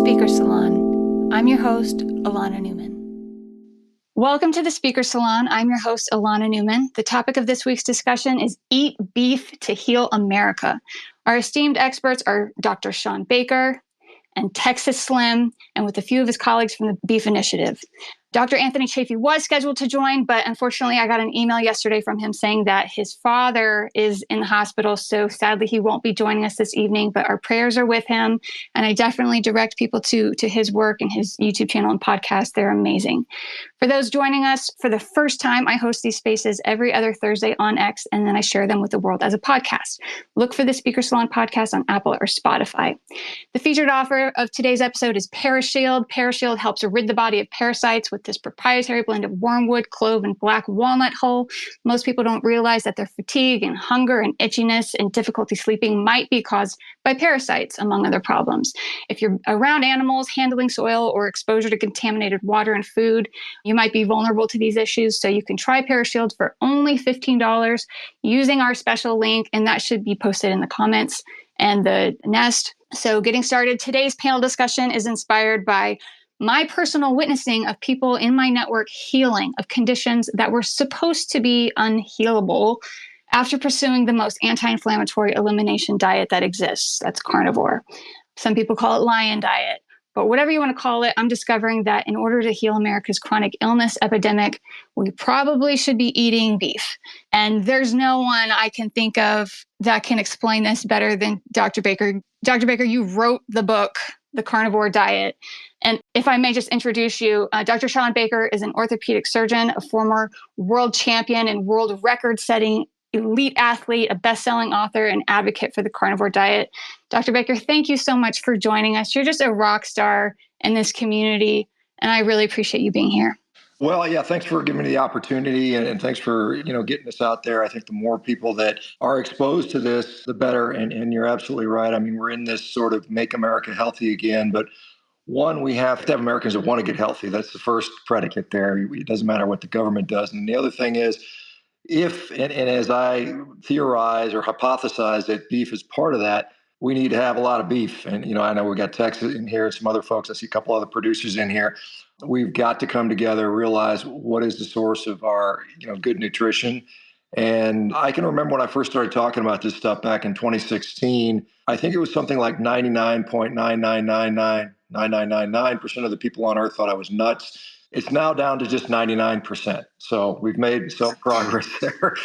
Speaker Salon. I'm your host, Alana Newman. Welcome to the Speaker Salon. I'm your host, Alana Newman. The topic of this week's discussion is Eat Beef to Heal America. Our esteemed experts are Dr. Shawn Baker and Texas Slim, and with a few of his colleagues from the Beef Initiative. Dr. Anthony Chafee was scheduled to join, but unfortunately I got an email yesterday from him saying that his father is in the hospital, so sadly he won't be joining us this evening, but our prayers are with him, and I definitely direct people to his work and his YouTube channel and podcast. They're amazing. For those joining us for the first time, I host these spaces every other Thursday on X, and then I share them with the world as a podcast. Look for the Speaker Salon podcast on Apple or Spotify. The featured offer of today's episode is Parashield. Parashield helps rid the body of parasites with this proprietary blend of wormwood, clove, and black walnut hull. Most people don't realize that their fatigue and hunger and itchiness and difficulty sleeping might be caused by parasites, among other problems. If you're around animals, handling soil, or exposure to contaminated water and food, you might be vulnerable to these issues. So you can try Parashield for only $15 using our special link, and that should be posted in the comments and the nest. So getting started, today's panel discussion is inspired by my personal witnessing of people in my network healing of conditions that were supposed to be unhealable after pursuing the most anti-inflammatory elimination diet that exists. That's carnivore. Some people call it lion diet. But whatever you want to call it, I'm discovering that in order to heal America's chronic illness epidemic, we probably should be eating beef. And there's no one I can think of that can explain this better than Dr. Baker. Dr. Baker, you wrote the book, The Carnivore Diet. And if I may just introduce you, Dr. Shawn Baker is an orthopedic surgeon, a former world champion and world record-setting elite athlete, a best-selling author, and advocate for the carnivore diet. Dr. Baker, thank you so much for joining us. You're just a rock star in this community, and I really appreciate you being here. Well, yeah, thanks for giving me the opportunity and thanks for, getting this out there. I think the more people that are exposed to this, the better. And you're absolutely right. I mean, we're in this sort of make America healthy again, but one, we have to have Americans that want to get healthy. That's the first predicate there. It doesn't matter what the government does. And the other thing is, and as I theorize or hypothesize that beef is part of that, we need to have a lot of beef. And, I know we got Texas in here, some other folks. I see a couple other producers in here. We've got to come together, realize what is the source of our, good nutrition. And I can remember when I first started talking about this stuff back in 2016, I think it was something like 99.9999999% of the people on earth thought I was nuts. It's now down to just 99%. So we've made some progress there.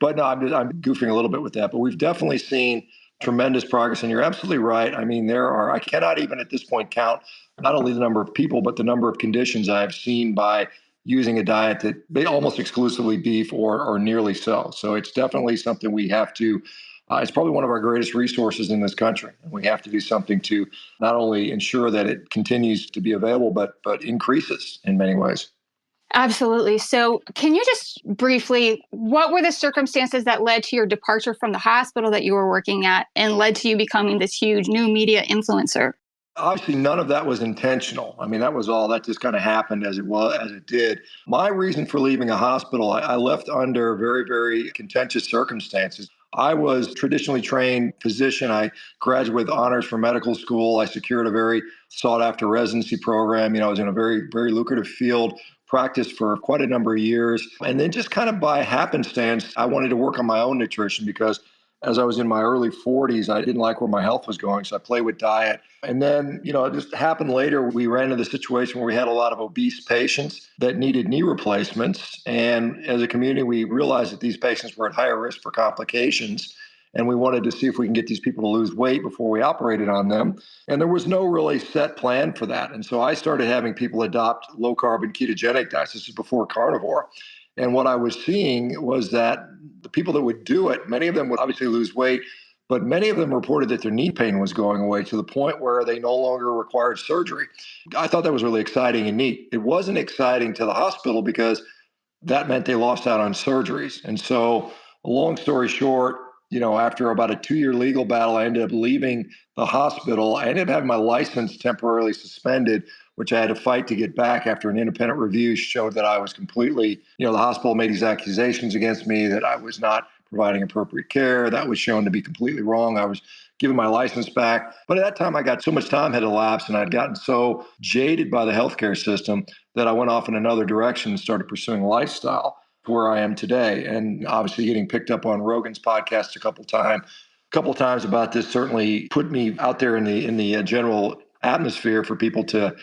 But no, I'm goofing a little bit with that. But we've definitely seen tremendous progress. And you're absolutely right. I mean, I cannot even at this point count not only the number of people, but the number of conditions I have seen by using a diet that they almost exclusively beef or nearly so. So it's definitely something we have to, it's probably one of our greatest resources in this country. And we have to do something to not only ensure that it continues to be available, but increases in many ways. Absolutely. So can you just briefly, what were the circumstances that led to your departure from the hospital that you were working at and led to you becoming this huge new media influencer? Obviously, none of that was intentional. I mean, that just kind of happened as it did. My reason for leaving a hospital, I left under very, very contentious circumstances. I was traditionally trained physician. I graduated with honors from medical school. I secured a very sought after residency program. I was in a very, very lucrative field, practiced for quite a number of years. And then just kind of by happenstance, I wanted to work on my own nutrition because as I was in my early 40s, I didn't like where my health was going. So I played with diet. And then, it just happened later. We ran into the situation where we had a lot of obese patients that needed knee replacements. And as a community, we realized that these patients were at higher risk for complications. And we wanted to see if we can get these people to lose weight before we operated on them. And there was no really set plan for that. And so I started having people adopt low carb and ketogenic diets. This is before carnivore. And what I was seeing was that the people that would do it, many of them would obviously lose weight, but many of them reported that their knee pain was going away to the point where they no longer required surgery. I thought that was really exciting and neat. It wasn't exciting to the hospital because that meant they lost out on surgeries. And so, long story short, after about a 2-year legal battle, I ended up leaving the hospital. I ended up having my license temporarily suspended, which I had to fight to get back after an independent review showed that I was completely, the hospital made these accusations against me that I was not providing appropriate care. That was shown to be completely wrong. I was given my license back. But at that time, I got so much time had elapsed and I'd gotten so jaded by the healthcare system that I went off in another direction and started pursuing lifestyle to where I am today. And obviously getting picked up on Rogan's podcast a couple times about this certainly put me out there in the general atmosphere for people to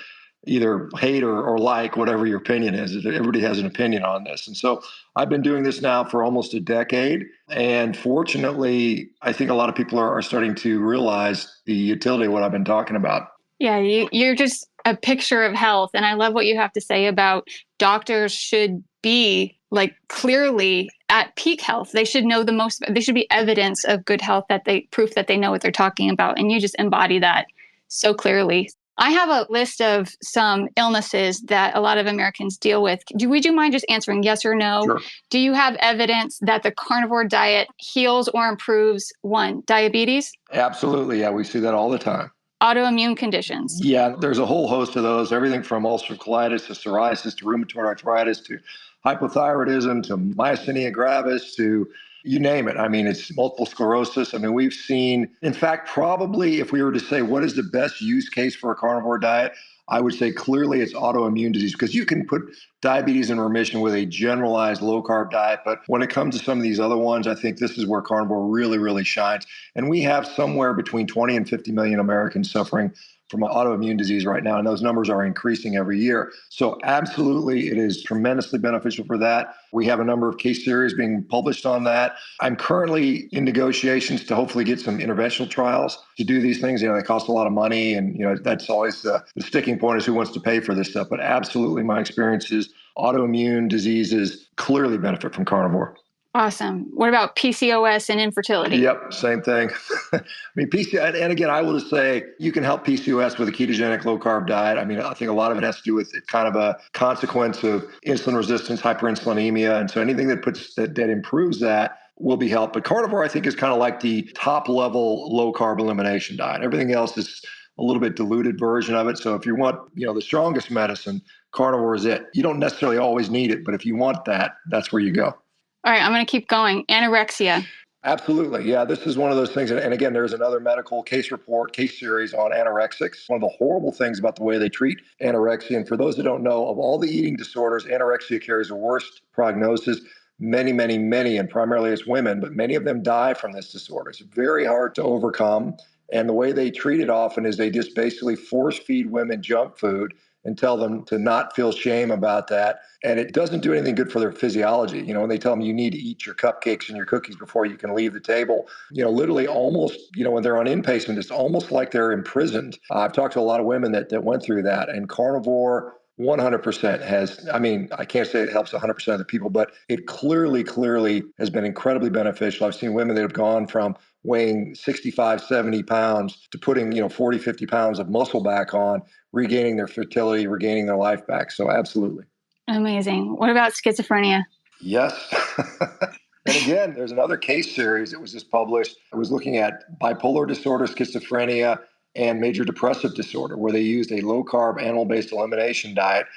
either hate or like, whatever your opinion is. Everybody has an opinion on this. And so I've been doing this now for almost a decade. And fortunately, I think a lot of people are starting to realize the utility of what I've been talking about. Yeah, you're just a picture of health. And I love what you have to say about doctors should be like clearly at peak health. They should know there should be evidence of good health, proof that they know what they're talking about. And you just embody that so clearly. I have a list of some illnesses that a lot of Americans deal with. Would you mind just answering yes or no? Sure. Do you have evidence that the carnivore diet heals or improves, one, diabetes? Absolutely. Yeah, we see that all the time. Autoimmune conditions? Yeah, there's a whole host of those, everything from ulcerative colitis to psoriasis to rheumatoid arthritis to hypothyroidism to myasthenia gravis to you name it. I mean, it's multiple sclerosis. I mean, we've seen, in fact, probably if we were to say what is the best use case for a carnivore diet, I would say clearly it's autoimmune disease because you can put diabetes in remission with a generalized low carb diet. But when it comes to some of these other ones, I think this is where carnivore really, really shines. And we have somewhere between 20 and 50 million Americans suffering from autoimmune disease right now, and those numbers are increasing every year. So absolutely, it is tremendously beneficial for that. We have a number of case series being published on that. I'm currently in negotiations to hopefully get some interventional trials to do these things. They cost a lot of money, and that's always the sticking point is who wants to pay for this stuff. But absolutely, my experience is autoimmune diseases clearly benefit from carnivore. Awesome. What about PCOS and infertility? Yep, same thing. I mean, PCOS, and again, I will just say you can help PCOS with a ketogenic low carb diet. I mean, I think a lot of it has to do with kind of a consequence of insulin resistance, hyperinsulinemia. And so anything that improves that will be helped. But carnivore, I think, is kind of like the top level low carb elimination diet. Everything else is a little bit diluted version of it. So if you want, the strongest medicine, carnivore is it. You don't necessarily always need it, but if you want that, that's where you go. All right, I'm going to keep going. Anorexia. Absolutely. Yeah, this is one of those things. And again, there's another medical case series on anorexics. One of the horrible things about the way they treat anorexia. And for those that don't know, of all the eating disorders, anorexia carries the worst prognosis. Many, many, many, and primarily it's women, but many of them die from this disorder. It's very hard to overcome. And the way they treat it often is they just basically force feed women junk food and tell them to not feel shame about that. And it doesn't do anything good for their physiology. When they tell them you need to eat your cupcakes and your cookies before you can leave the table, literally almost, when they're on inpatient, it's almost like they're imprisoned. I've talked to a lot of women that went through that, and carnivore 100% has, I can't say it helps 100% of the people, but it clearly has been incredibly beneficial. I've seen women that have gone from weighing 65, 70 pounds to putting, 40, 50 pounds of muscle back on, regaining their fertility, regaining their life back. So absolutely. Amazing. What about schizophrenia? Yes. And again, there's another case series that was just published. It was looking at bipolar disorder, schizophrenia, and major depressive disorder, where they used a low-carb, animal-based elimination diet,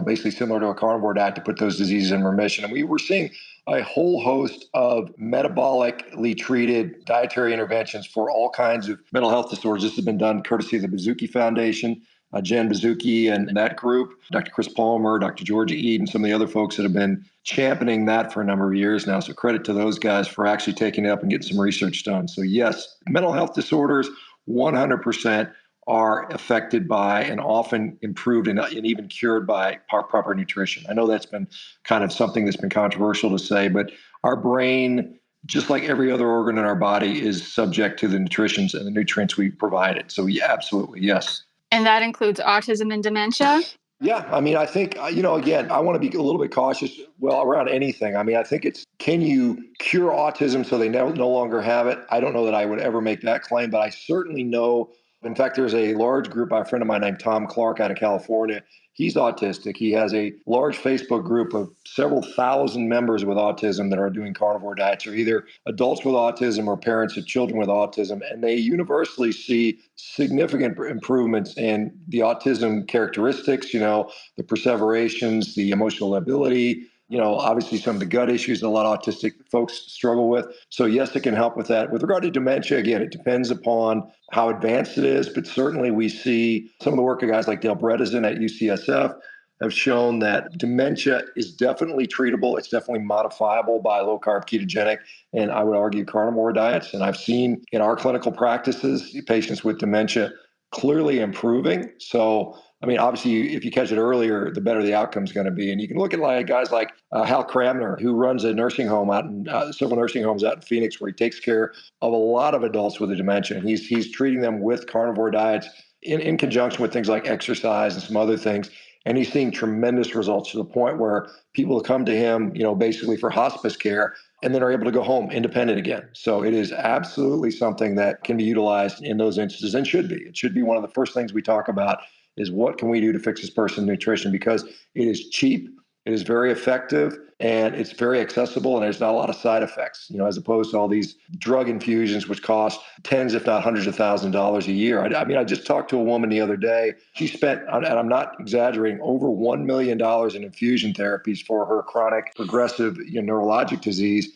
basically similar to a carnivore diet, to put those diseases in remission. And we were seeing a whole host of metabolically treated dietary interventions for all kinds of mental health disorders. This has been done courtesy of the Roses.Foundation, Jen Bezuki and that group, Dr. Chris Palmer, Dr. Georgia Ede, and some of the other folks that have been championing that for a number of years now. So credit to those guys for actually taking it up and getting some research done. So yes, mental health disorders 100% are affected by and often improved and even cured by proper nutrition. I know that's been kind of something that's been controversial to say, but our brain, just like every other organ in our body, is subject to the nutritions and the nutrients we provide it. So yeah, absolutely, yes. And that includes autism and dementia? Yeah, I think, again, I want to be a little bit cautious, around anything. I think it's, can you cure autism so they no longer have it? I don't know that I would ever make that claim, but I certainly know. In fact, there's a large group by a friend of mine named Tom Clark out of California. He's autistic. He has a large Facebook group of several thousand members with autism that are doing carnivore diets, or either adults with autism or parents of children with autism. And they universally see significant improvements in the autism characteristics, the perseverations, the emotional ability, obviously some of the gut issues that a lot of autistic folks struggle with. So yes, it can help with that. With regard to dementia, again, it depends upon how advanced it is, but certainly we see some of the work of guys like Dale Bredesen at UCSF have shown that dementia is definitely treatable. It's definitely modifiable by low carb ketogenic, and I would argue carnivore diets. And I've seen in our clinical practices patients with dementia clearly improving. So, I mean, obviously, if you catch it earlier, the better the outcome is going to be. And you can look at guys like Hal Cramner, who runs a nursing home out in several nursing homes out in Phoenix, where he takes care of a lot of adults with a dementia. And he's treating them with carnivore diets in conjunction with things like exercise and some other things. And he's seeing tremendous results to the point where people come to him, basically for hospice care, and then are able to go home independent again. So it is absolutely something that can be utilized in those instances and should be. It should be one of the first things we talk about is what can we do to fix this person's nutrition, because it is cheap, it is very effective, and it's very accessible, and there's not a lot of side effects, as opposed to all these drug infusions, which cost tens, if not hundreds of $1,000s a year. I mean, I just talked to a woman the other day. She spent, and I'm not exaggerating, over $1 million in infusion therapies for her chronic progressive neurologic disease,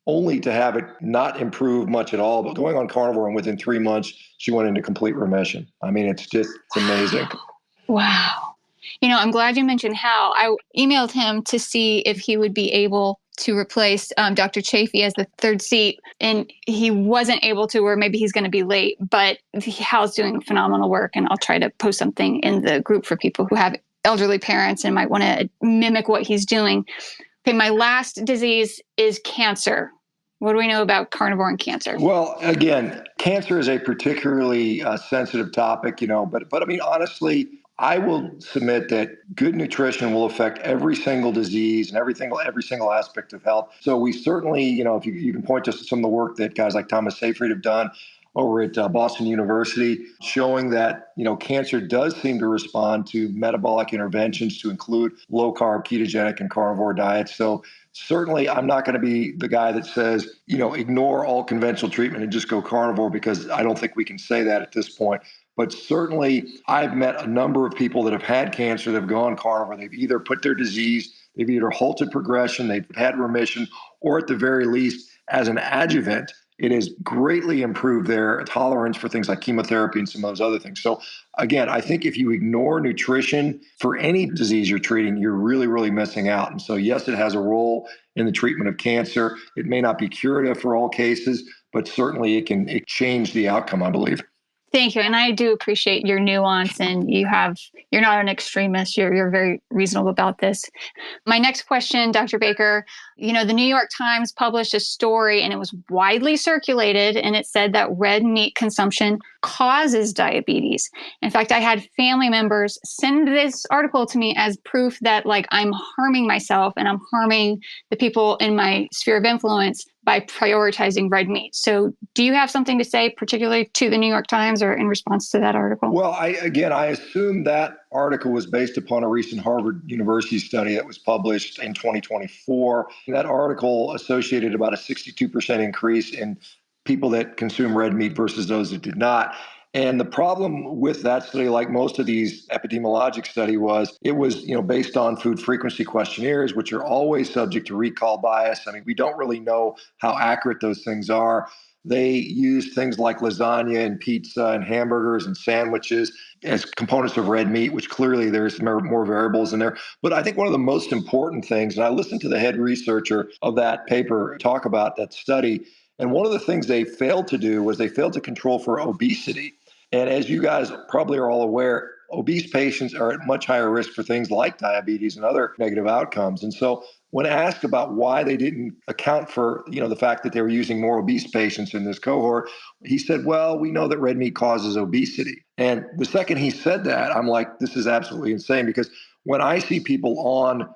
only to have it not improve much at all. But going on carnivore, and within 3 months, she went into complete remission. I mean, it's amazing. Wow. I'm glad you mentioned Hal. I emailed him to see if he would be able to replace Dr. Chafee as the third seat, and he wasn't able to, or maybe he's going to be late, but Hal's doing phenomenal work, and I'll try to post something in the group for people who have elderly parents and might want to mimic what he's doing. Okay, my last disease is cancer. What do we know about carnivore and cancer? Well, again, cancer is a particularly sensitive topic, but I mean, honestly, I will submit that good nutrition will affect every single disease and every single aspect of health. So we certainly, if you can point to some of the work that guys like Thomas Seyfried have done over at Boston University, showing that, cancer does seem to respond to metabolic interventions, to include low carb, ketogenic, and carnivore diets. So certainly I'm not going to be the guy that says, ignore all conventional treatment and just go carnivore, because I don't think we can say that at this point. But certainly I've met a number of people that have had cancer that have gone carnivore. They've either put their disease, they've either halted progression, they've had remission, or at the very least, as an adjuvant, it has greatly improved their tolerance for things like chemotherapy and some of those other things. So again, I think if you ignore nutrition for any disease you're treating, you're really, really missing out. And so yes, it has a role in the treatment of cancer. It may not be curative for all cases, but certainly it can change the outcome, I believe. Thank you. And I do appreciate your nuance, and you're not an extremist. You're very reasonable about this. My next question, Dr. Baker, the New York Times published a story, and it was widely circulated, and it said that red meat consumption causes diabetes. In fact, I had family members send this article to me as proof that I'm harming myself and I'm harming the people in my sphere of influence by prioritizing red meat. So do you have something to say particularly to the New York Times or in response to that article? Well, I assume that article was based upon a recent Harvard University study that was published in 2024. That article associated about a 62% increase in people that consume red meat versus those that did not. And the problem with that study, like most of these epidemiologic study, was it was based on food frequency questionnaires, which are always subject to recall bias. I mean, we don't really know how accurate those things are. They use things like lasagna and pizza and hamburgers and sandwiches as components of red meat, which clearly there's more variables in there. But I think one of the most important things, and I listened to the head researcher of that paper talk about that study, and one of the things they failed to do was they failed to control for obesity. And as you guys probably are all aware, obese patients are at much higher risk for things like diabetes and other negative outcomes. And so when asked about why they didn't account for, the fact that they were using more obese patients in this cohort, he said, well, we know that red meat causes obesity. And the second he said that, I'm like, this is absolutely insane, because when I see people on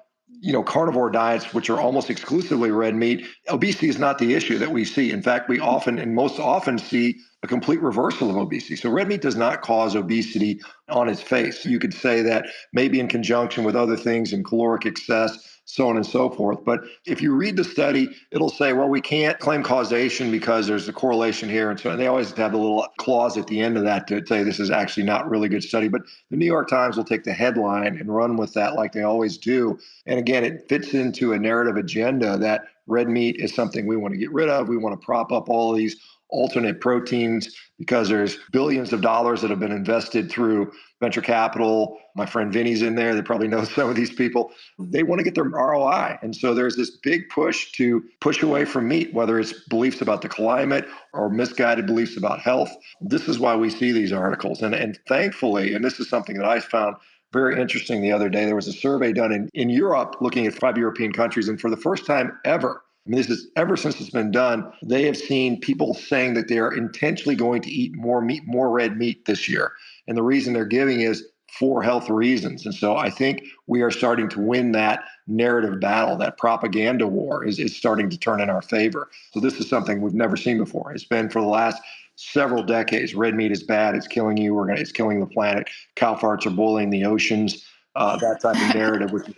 carnivore diets, which are almost exclusively red meat, obesity is not the issue that we see. In fact, we often and most often see a complete reversal of obesity. So red meat does not cause obesity on its face. You could say that maybe in conjunction with other things in caloric excess, so on and so forth. But if you read the study, it'll say, well, we can't claim causation because there's a correlation here. And they always have the little clause at the end of that to say this is actually not really good study. But the New York Times will take the headline and run with that like they always do. And again, it fits into a narrative agenda that red meat is something we want to get rid of. We want to prop up all of these alternate proteins because there's billions of dollars that have been invested through venture capital. My friend Vinny's in there. They probably know some of these people. They want to get their ROI. And so there's this big push to push away from meat, whether it's beliefs about the climate or misguided beliefs about health. This is why we see these articles. And thankfully, and this is something that I found very interesting the other day, there was a survey done in Europe looking at 5 European countries. And for the first time ever, I mean, this is ever since it's been done, they have seen people saying that they are intentionally going to eat more meat, more red meat this year. And the reason they're giving is for health reasons. And so I think we are starting to win that narrative battle. That propaganda war is starting to turn in our favor. So this is something we've never seen before. It's been for the last several decades. Red meat is bad. It's killing you. It's killing the planet. Cow farts are boiling the oceans. That type of narrative, which is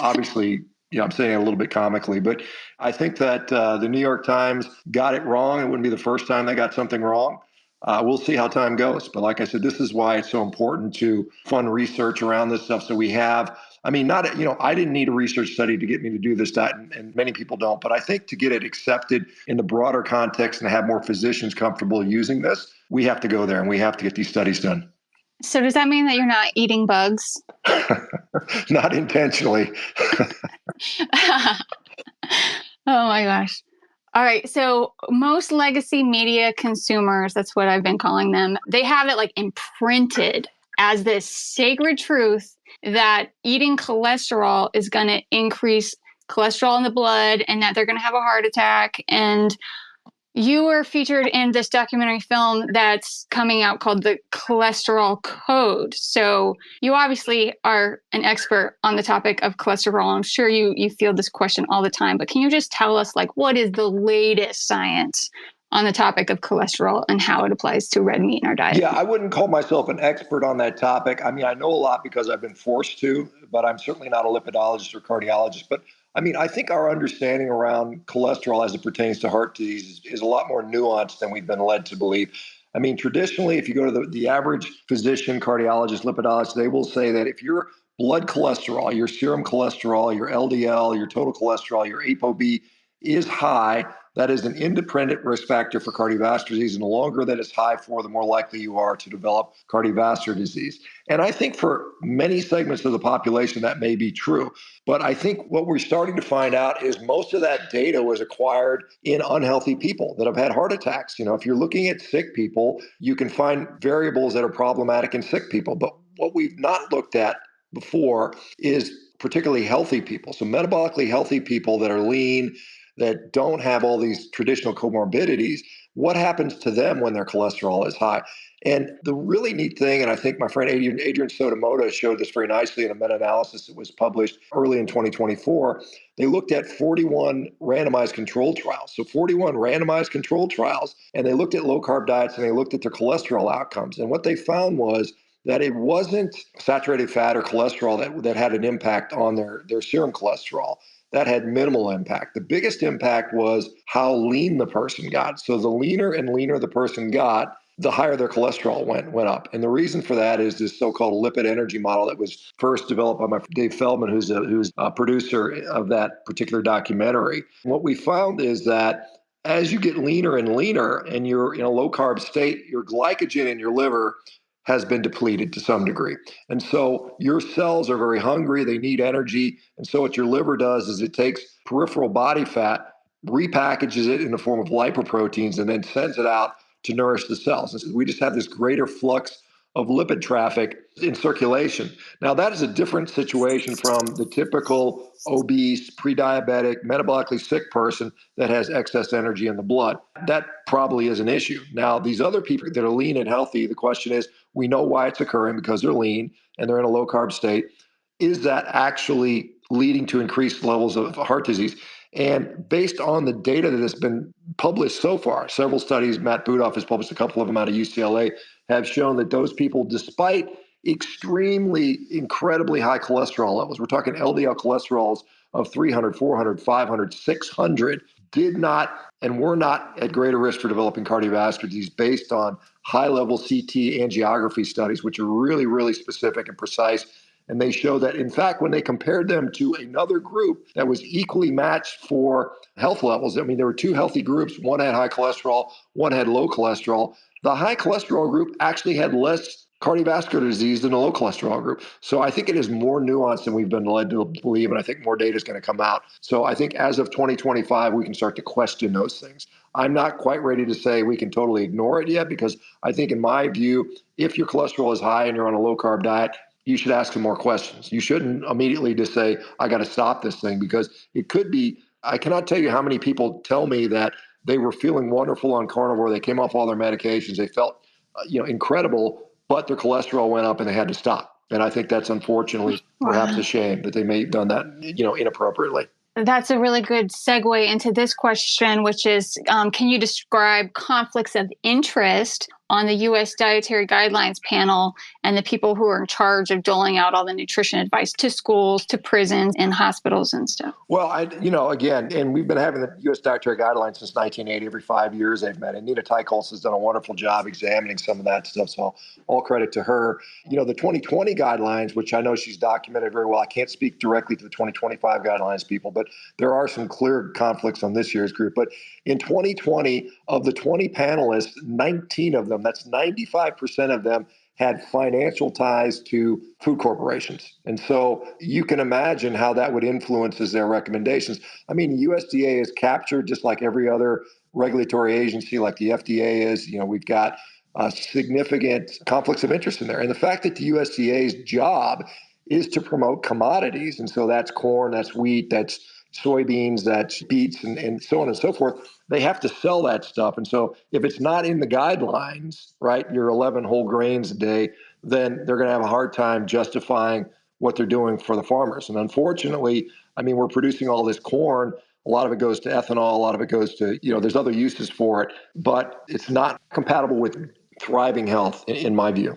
obviously, I'm saying it a little bit comically, but I think that the New York Times got it wrong. It wouldn't be the first time they got something wrong. We'll see how time goes. But like I said, this is why it's so important to fund research around this stuff. So we have, I didn't need a research study to get me to do this, that, and many people don't. But I think to get it accepted in the broader context and have more physicians comfortable using this, we have to go there and we have to get these studies done. So does that mean that you're not eating bugs? Not intentionally. Oh my gosh. All right. So most legacy media consumers, that's what I've been calling them, they have it like imprinted as this sacred truth that eating cholesterol is going to increase cholesterol in the blood and that they're going to have a heart attack. And you were featured in this documentary film that's coming out called The Cholesterol Code. So you obviously are an expert on the topic of cholesterol. I'm sure you field this question all the time, but can you just tell us, like, what is the latest science on the topic of cholesterol and how it applies to red meat in our diet? Yeah, I wouldn't call myself an expert on that topic. I mean, I know a lot because I've been forced to, but I'm certainly not a lipidologist or cardiologist. But I think our understanding around cholesterol as it pertains to heart disease is a lot more nuanced than we've been led to believe. I mean, traditionally, if you go to the average physician, cardiologist, lipidologist, they will say that if your blood cholesterol, your serum cholesterol, your LDL, your total cholesterol, your ApoB is high, that is an independent risk factor for cardiovascular disease. And the longer that it's high for, the more likely you are to develop cardiovascular disease. And I think for many segments of the population, that may be true. But I think what we're starting to find out is most of that data was acquired in unhealthy people that have had heart attacks. If you're looking at sick people, you can find variables that are problematic in sick people. But what we've not looked at before is particularly healthy people. So metabolically healthy people that are lean, that don't have all these traditional comorbidities, what happens to them when their cholesterol is high? And the really neat thing, and I think my friend Adrian Sotomoda showed this very nicely in a meta-analysis that was published early in 2024, they looked at 41 randomized controlled trials. So 41 randomized controlled trials, and they looked at low-carb diets and they looked at their cholesterol outcomes. And what they found was that it wasn't saturated fat or cholesterol that had an impact on their serum cholesterol. That had minimal impact. The biggest impact was how lean the person got. So the leaner and leaner the person got, the higher their cholesterol went up. And the reason for that is this so-called lipid energy model that was first developed by my friend Dave Feldman, who's a producer of that particular documentary. What we found is that as you get leaner and leaner and you're in a low-carb state, your glycogen in your liver has been depleted to some degree. And so your cells are very hungry, they need energy. And so what your liver does is it takes peripheral body fat, repackages it in the form of lipoproteins, and then sends it out to nourish the cells. And so we just have this greater flux of lipid traffic in circulation. Now, that is a different situation from the typical obese, pre-diabetic, metabolically sick person that has excess energy in the blood. That probably is an issue. Now, these other people that are lean and healthy, the question is, we know why it's occurring because they're lean and they're in a low-carb state. Is that actually leading to increased levels of heart disease? And based on the data that has been published so far, several studies, Matt Budoff has published a couple of them out of UCLA, have shown that those people, despite extremely, incredibly high cholesterol levels. We're talking LDL cholesterols of 300, 400, 500, 600, did not and were not at greater risk for developing cardiovascular disease based on high-level CT angiography studies, which are really, really specific and precise. And they show that, in fact, when they compared them to another group that was equally matched for health levels, I mean, there were two healthy groups. One had high cholesterol, one had low cholesterol. The high cholesterol group actually had less cardiovascular disease than the low cholesterol group. So I think it is more nuanced than we've been led to believe, and I think more data is going to come out. So I think as of 2025, we can start to question those things. I'm not quite ready to say we can totally ignore it yet, because I think, in my view, if your cholesterol is high and you're on a low-carb diet, you should ask some more questions. You shouldn't immediately just say, I got to stop this thing, because it could be, I cannot tell you how many people tell me that they were feeling wonderful on carnivore. They came off all their medications. They felt, incredible, but their cholesterol went up and they had to stop. And I think that's unfortunately perhaps a shame that they may have done that, inappropriately. That's a really good segue into this question, which is, can you describe conflicts of interest on the U.S. Dietary Guidelines panel and the people who are in charge of doling out all the nutrition advice to schools, to prisons, and hospitals and stuff? Well, again, and we've been having the U.S. Dietary Guidelines since 1980. Every 5 years they've met. And Nina Teicholz has done a wonderful job examining some of that stuff. So all credit to her. The 2020 guidelines, which I know she's documented very well. I can't speak directly to the 2025 guidelines people, but there are some clear conflicts on this year's group. But in 2020, of the 20 panelists, 19 of them, that's 95% of them, had financial ties to food corporations. And so you can imagine how that would influence their recommendations. I mean, USDA is captured just like every other regulatory agency, like the FDA is. We've got significant conflicts of interest in there. And the fact that the USDA's job is to promote commodities, and so that's corn, that's wheat, that's soybeans, that's beets, and so on and so forth. They have to sell that stuff. And so if it's not in the guidelines, right, your 11 whole grains a day, then they're going to have a hard time justifying what they're doing for the farmers. And unfortunately, I mean, we're producing all this corn. A lot of it goes to ethanol. A lot of it goes to, there's other uses for it, but it's not compatible with thriving health, in my view.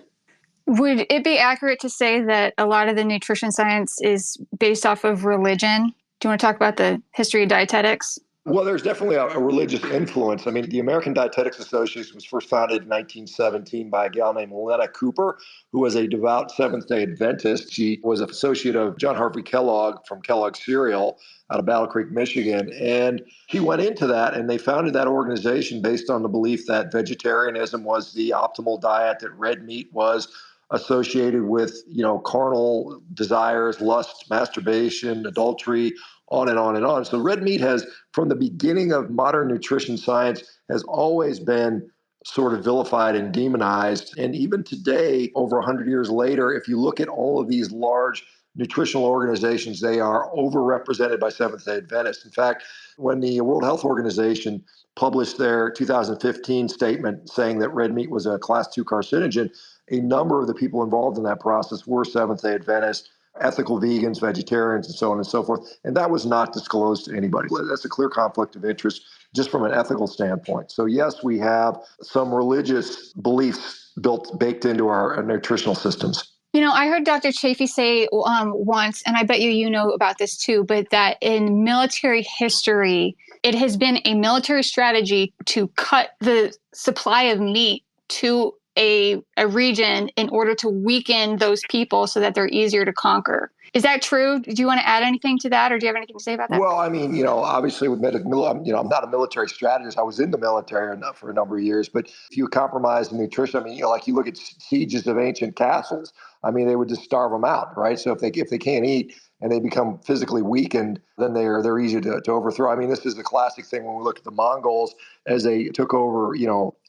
Would it be accurate to say that a lot of the nutrition science is based off of religion? Do you want to talk about the history of dietetics? Well, there's definitely a religious influence. I mean, the American Dietetics Association was first founded in 1917 by a gal named Lena Cooper, who was a devout Seventh-day Adventist. She was an associate of John Harvey Kellogg from Kellogg Cereal out of Battle Creek, Michigan. And he went into that, and they founded that organization based on the belief that vegetarianism was the optimal diet, that red meat was associated with, carnal desires, lust, masturbation, adultery, on and on and on. So red meat has, from the beginning of modern nutrition science, has always been sort of vilified and demonized. And even today, over 100 years later, if you look at all of these large nutritional organizations, they are overrepresented by Seventh-day Adventists. In fact, when the World Health Organization published their 2015 statement saying that red meat was a class 2 carcinogen, a number of the people involved in that process were Seventh-day Adventists, ethical vegans, vegetarians, and so on and so forth. And that was not disclosed to anybody. That's a clear conflict of interest just from an ethical standpoint. So yes, we have some religious beliefs baked into our nutritional systems. I heard Dr. Chafee say once, and I bet you know about this too, but that in military history, it has been a military strategy to cut the supply of meat to a region in order to weaken those people so that they're easier to conquer. Is that true? Do you want to add anything to that, or do you have anything to say about that? Well, I mean, obviously I'm not a military strategist. I was in the military for a number of years, but if you compromise the nutrition, I mean, like you look at sieges of ancient castles, I mean, they would just starve them out, right? So if they can't eat and they become physically weakened, then they're easy to overthrow. I mean, this is the classic thing when we look at the Mongols as they took over,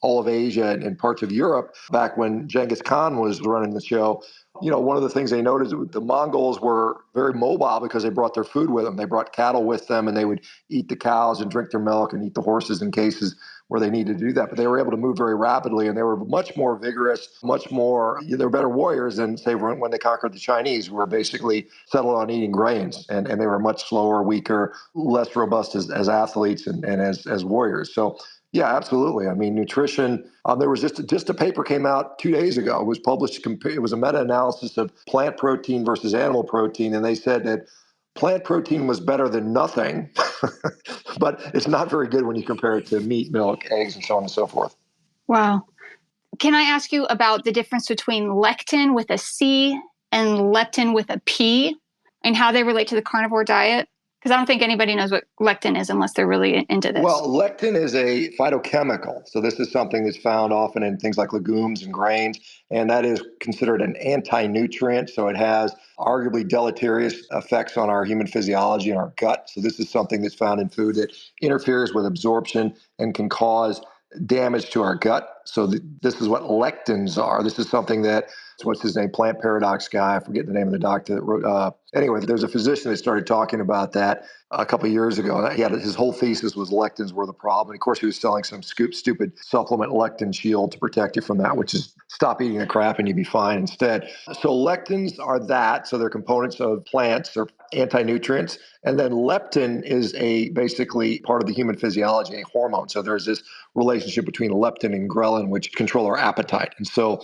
all of Asia and parts of Europe back when Genghis Khan was running the show. One of the things they noticed, the Mongols were very mobile because they brought their food with them. They brought cattle with them, and they would eat the cows and drink their milk and eat the horses in cases where they needed to do that. But they were able to move very rapidly, and they were much more vigorous, they were better warriors than, say, when they conquered the Chinese, who were basically settled on eating grains. And they were much slower, weaker, less robust as athletes and as warriors. So Yeah, absolutely. I mean, nutrition. There was just a paper came out 2 days ago. It was published. It was a meta-analysis of plant protein versus animal protein, and they said that plant protein was better than nothing, but it's not very good when you compare it to meat, milk, eggs, and so on and so forth. Wow. Can I ask you about the difference between lectin with a C and leptin with a P and how they relate to the carnivore diet? Because I don't think anybody knows what lectin is unless they're really into this. Well, lectin is a phytochemical. So this is something that's found often in things like legumes and grains, and that is considered an anti-nutrient. So it has arguably deleterious effects on our human physiology and our gut. So this is something that's found in food that interferes with absorption and can cause damage to our gut. So this is what lectins are. This is something that, what's his name, plant paradox guy, I forget the name of the doctor that wrote. Anyway, there's a physician that started talking about that a couple of years ago. He had his whole thesis was lectins were the problem. And of course, he was selling some stupid supplement, Lectin Shield, to protect you from that, which is stop eating the crap and you'd be fine instead. So lectins are that. So they're components of plants. They're anti-nutrients. And then leptin is basically part of the human physiology, a hormone. So there's this relationship between leptin and ghrelin, which control our appetite. And so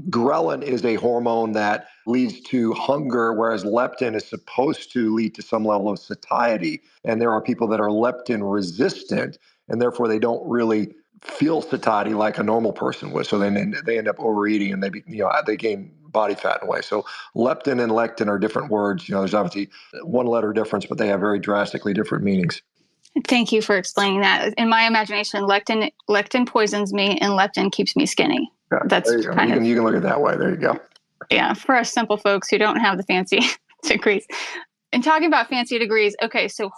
ghrelin is a hormone that leads to hunger, whereas leptin is supposed to lead to some level of satiety. And there are people that are leptin resistant, and therefore they don't really feel satiety like a normal person would. So then they end up overeating, and they gain body fat in a way. So leptin and lectin are different words. There's obviously one letter difference, but they have very drastically different meanings. Thank you for explaining that. In my imagination, lectin poisons me and leptin keeps me skinny. Yeah, That's there you go. You can look at it that way. There you go. Yeah, for us simple folks who don't have the fancy degrees. And talking about fancy degrees, okay, so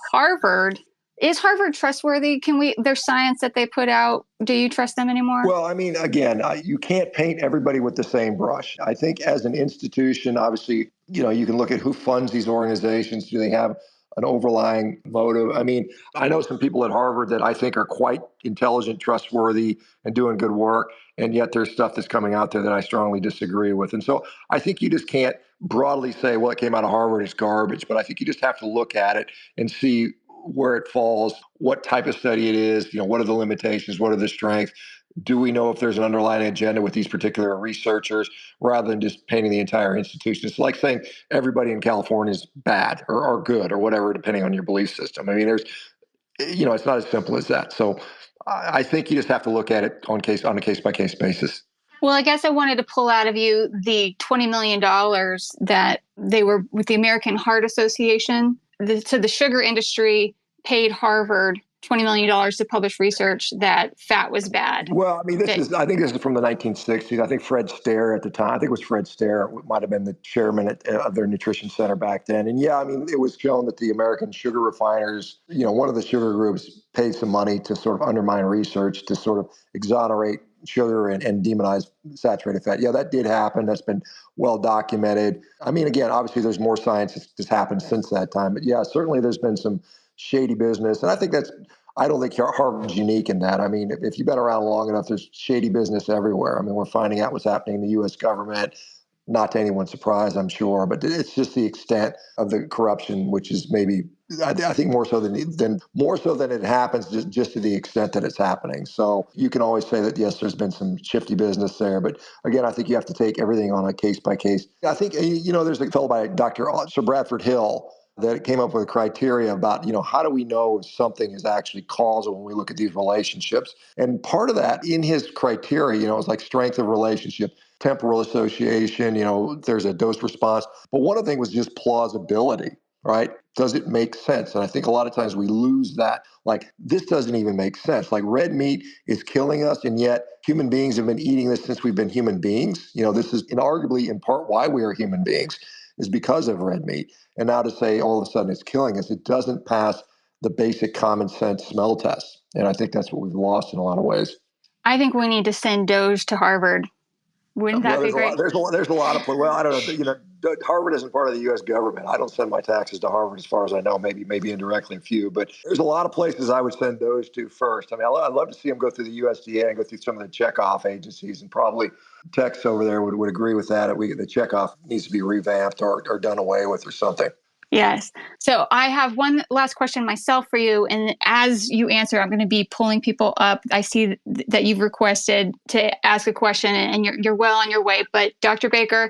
is Harvard trustworthy? There's science that they put out. Do you trust them anymore? Well, I mean, again, you can't paint everybody with the same brush. I think as an institution, obviously, you can look at who funds these organizations. Do they have an overlying motive? I mean, I know some people at Harvard that I think are quite intelligent, trustworthy, and doing good work. And yet there's stuff that's coming out there that I strongly disagree with. And so I think you just can't broadly say, well, it came out of Harvard, it's garbage. But I think you just have to look at it and see where it falls, what type of study it is, what are the limitations, what are the strengths. Do we know if there's an underlying agenda with these particular researchers rather than just painting the entire institution? It's like saying everybody in California is bad or good or whatever, depending on your belief system. I mean, it's not as simple as that. So I think you just have to look at it on a case by case basis. Well, I guess I wanted to pull out of you the $20 million that they were with the American Heart Association. So the sugar industry paid Harvard $20 million to publish research that fat was bad. Well, I mean, I think this is from the 1960s. I think Fred Stair at the time, I think it was Fred Stair, might have been the chairman of their nutrition center back then. And yeah, I mean, it was shown that the American sugar refiners, one of the sugar groups paid some money to sort of undermine research to sort of exonerate sugar and demonize saturated fat. Yeah, that did happen. That's been well documented. I mean, again, obviously there's more science that's happened since that time. But yeah, certainly there's been some shady business. And I don't think Harvard's unique in that. I mean, if you've been around long enough, there's shady business everywhere. I mean, we're finding out what's happening in the U.S. government, not to anyone's surprise, I'm sure, but it's just the extent of the corruption, which is maybe, I think more so than it happens, just to the extent that it's happening. So you can always say that, yes, there's been some shifty business there. But again, I think you have to take everything on a case by case. I think, there's a fellow by Dr. Sir Bradford Hill that came up with criteria about, how do we know if something is actually causal when we look at these relationships? And part of that in his criteria, is like strength of relationship, temporal association, there's a dose response. But one of the things was just plausibility, right? Does it make sense? And I think a lot of times we lose that. Like, this doesn't even make sense. Like, red meat is killing us, and yet human beings have been eating this since we've been human beings. This is arguably in part why we are human beings, is because of red meat. And now to say all of a sudden it's killing us, it doesn't pass the basic common sense smell test. And I think that's what we've lost in a lot of ways. I think we need to send Doge to Harvard. Wouldn't that be great? There's a lot of, well, I don't know. Harvard isn't part of the U.S. government. I don't send my taxes to Harvard as far as I know, maybe indirectly a few, but there's a lot of places I would send those to first. I mean, I'd love to see them go through the USDA and go through some of the checkoff agencies, and probably Tex over there would agree with that. The checkoff needs to be revamped or done away with or something. Yes. So I have one last question myself for you. And as you answer, I'm going to be pulling people up. I see that you've requested to ask a question and you're well on your way. But Dr. Baker,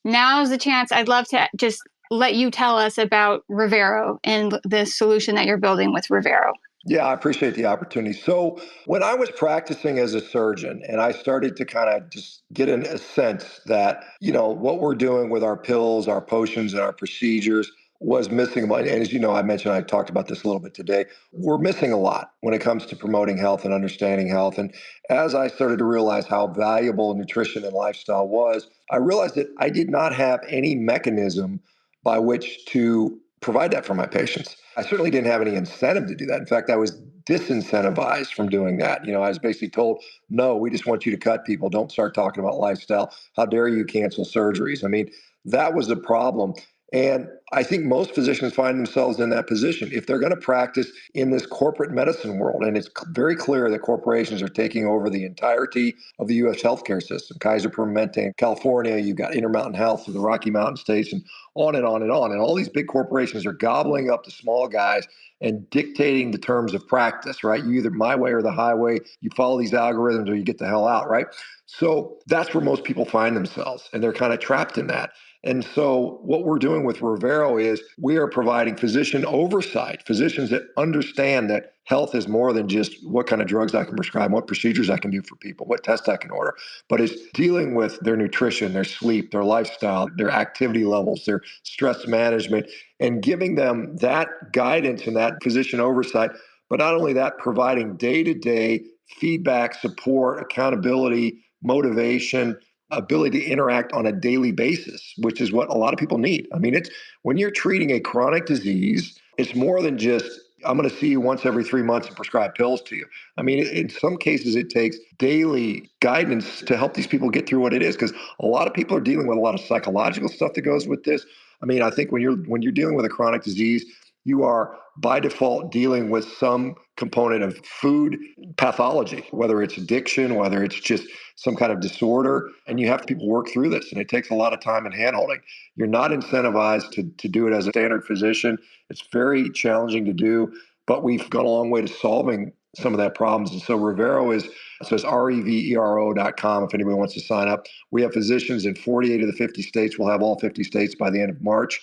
now's the chance. I'd love to just let you tell us about Rivero and the solution that you're building with Rivero. Yeah, I appreciate the opportunity. So, when I was practicing as a surgeon and I started to kind of just get in a sense that, what we're doing with our pills, our potions, and our procedures was missing. And as you know, I talked about this a little bit today. We're missing a lot when it comes to promoting health and understanding health. And as I started to realize how valuable nutrition and lifestyle was, I realized that I did not have any mechanism by which to provide that for my patients. I certainly didn't have any incentive to do that. In fact, I was disincentivized from doing that. I was basically told, no, we just want you to cut people. Don't start talking about lifestyle. How dare you cancel surgeries? I mean, that was the problem. And I think most physicians find themselves in that position. If they're going to practice in this corporate medicine world, and it's very clear that corporations are taking over the entirety of the U.S. healthcare system. Kaiser Permanente in California, you've got Intermountain Health through the Rocky Mountain states, and on and on and on. And all these big corporations are gobbling up the small guys and dictating the terms of practice, right? You either my way or the highway, you follow these algorithms or you get the hell out, right? So that's where most people find themselves, and they're kind of trapped in that. And so, what we're doing with Rivero is we are providing physician oversight, physicians that understand that health is more than just what kind of drugs I can prescribe, what procedures I can do for people, what tests I can order, but it's dealing with their nutrition, their sleep, their lifestyle, their activity levels, their stress management, and giving them that guidance and that physician oversight. But not only that, providing day to day feedback, support, accountability, motivation, ability to interact on a daily basis, which is what a lot of people need. I mean, it's when you're treating a chronic disease, it's more than just, I'm going to see you once every 3 months and prescribe pills to you. I mean, in some cases, it takes daily guidance to help these people get through what it is, because a lot of people are dealing with a lot of psychological stuff that goes with this. I mean, I think when you're dealing with a chronic disease, you are by default dealing with some component of food pathology, whether it's addiction, whether it's just some kind of disorder, and you have people work through this, and it takes a lot of time and handholding. You're not incentivized to do it as a standard physician. It's very challenging to do, but we've gone a long way to solving some of that problems. And so Rivero so it's revero.com if anybody wants to sign up. We have physicians in 48 of the 50 states. We'll have all 50 states by the end of March.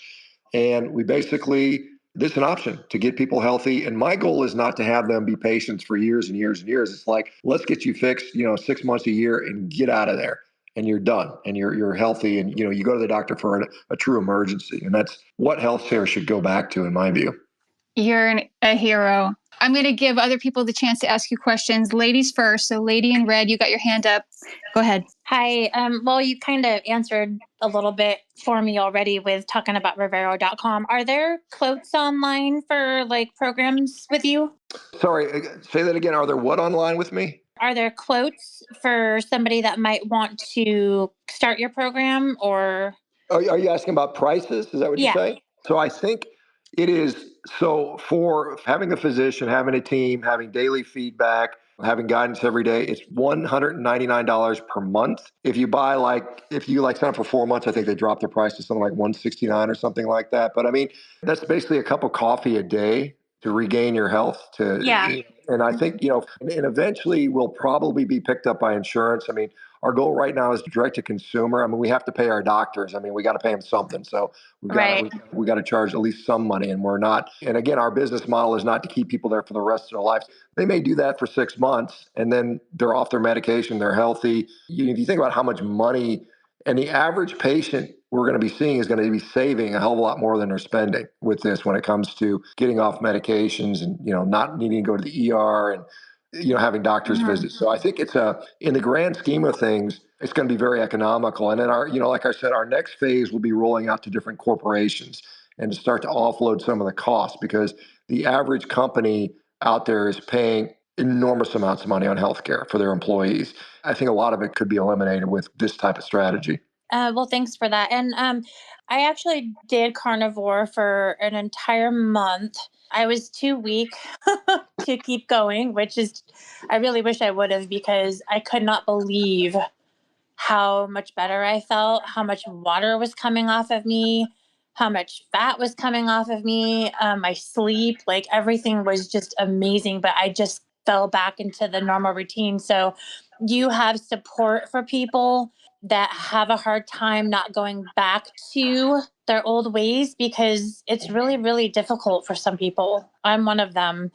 And we basically, this is an option to get people healthy. And my goal is not to have them be patients for years and years and years. It's like, let's get you fixed, 6 months, a year, and get out of there. And you're done, and you're healthy, and you go to the doctor for a true emergency. And that's what healthcare should go back to, in my view. You're a hero. I'm going to give other people the chance to ask you questions. Ladies first. So, lady in red, you got your hand up. Go ahead. Hi. Well, you kind of answered a little bit for me already with talking about Rivero.com. Are there quotes online for programs with you? Sorry, say that again. Are there what online with me? Are there quotes for somebody that might want to start your program or? Are you asking about prices? Is that what you're saying? So I think it is. So for having a physician, having a team, having daily feedback, having guidance every day, it's $199 per month. If you sign up for 4 months, I think they dropped the price to something like $169 or something like that. But I mean, that's basically a cup of coffee a day to regain your health. And I think, and eventually will probably be picked up by insurance. I mean, our goal right now is direct to consumer. I mean, we have to pay our doctors. I mean, we got to pay them something. So we got to charge at least some money, and we're not. And again, our business model is not to keep people there for the rest of their lives. They may do that for 6 months, and then they're off their medication. They're healthy. If you think about how much money, and the average patient we're going to be seeing is going to be saving a hell of a lot more than they're spending with this when it comes to getting off medications and not needing to go to the ER and having doctors visits. So I think it's in the grand scheme of things, it's going to be very economical. And then like I said, our next phase will be rolling out to different corporations and to start to offload some of the costs, because the average company out there is paying enormous amounts of money on healthcare for their employees. I think a lot of it could be eliminated with this type of strategy. Well, thanks for that. And I actually did carnivore for an entire month. I was too weak to keep going, which is, I really wish I would have, because I could not believe how much better I felt, how much water was coming off of me. how much fat was coming off of me, my sleep, like everything was just amazing. But I just fell back into the normal routine. So, do you have support for people that have a hard time not going back to their old ways? Because it's really, really difficult for some people. I'm one of them.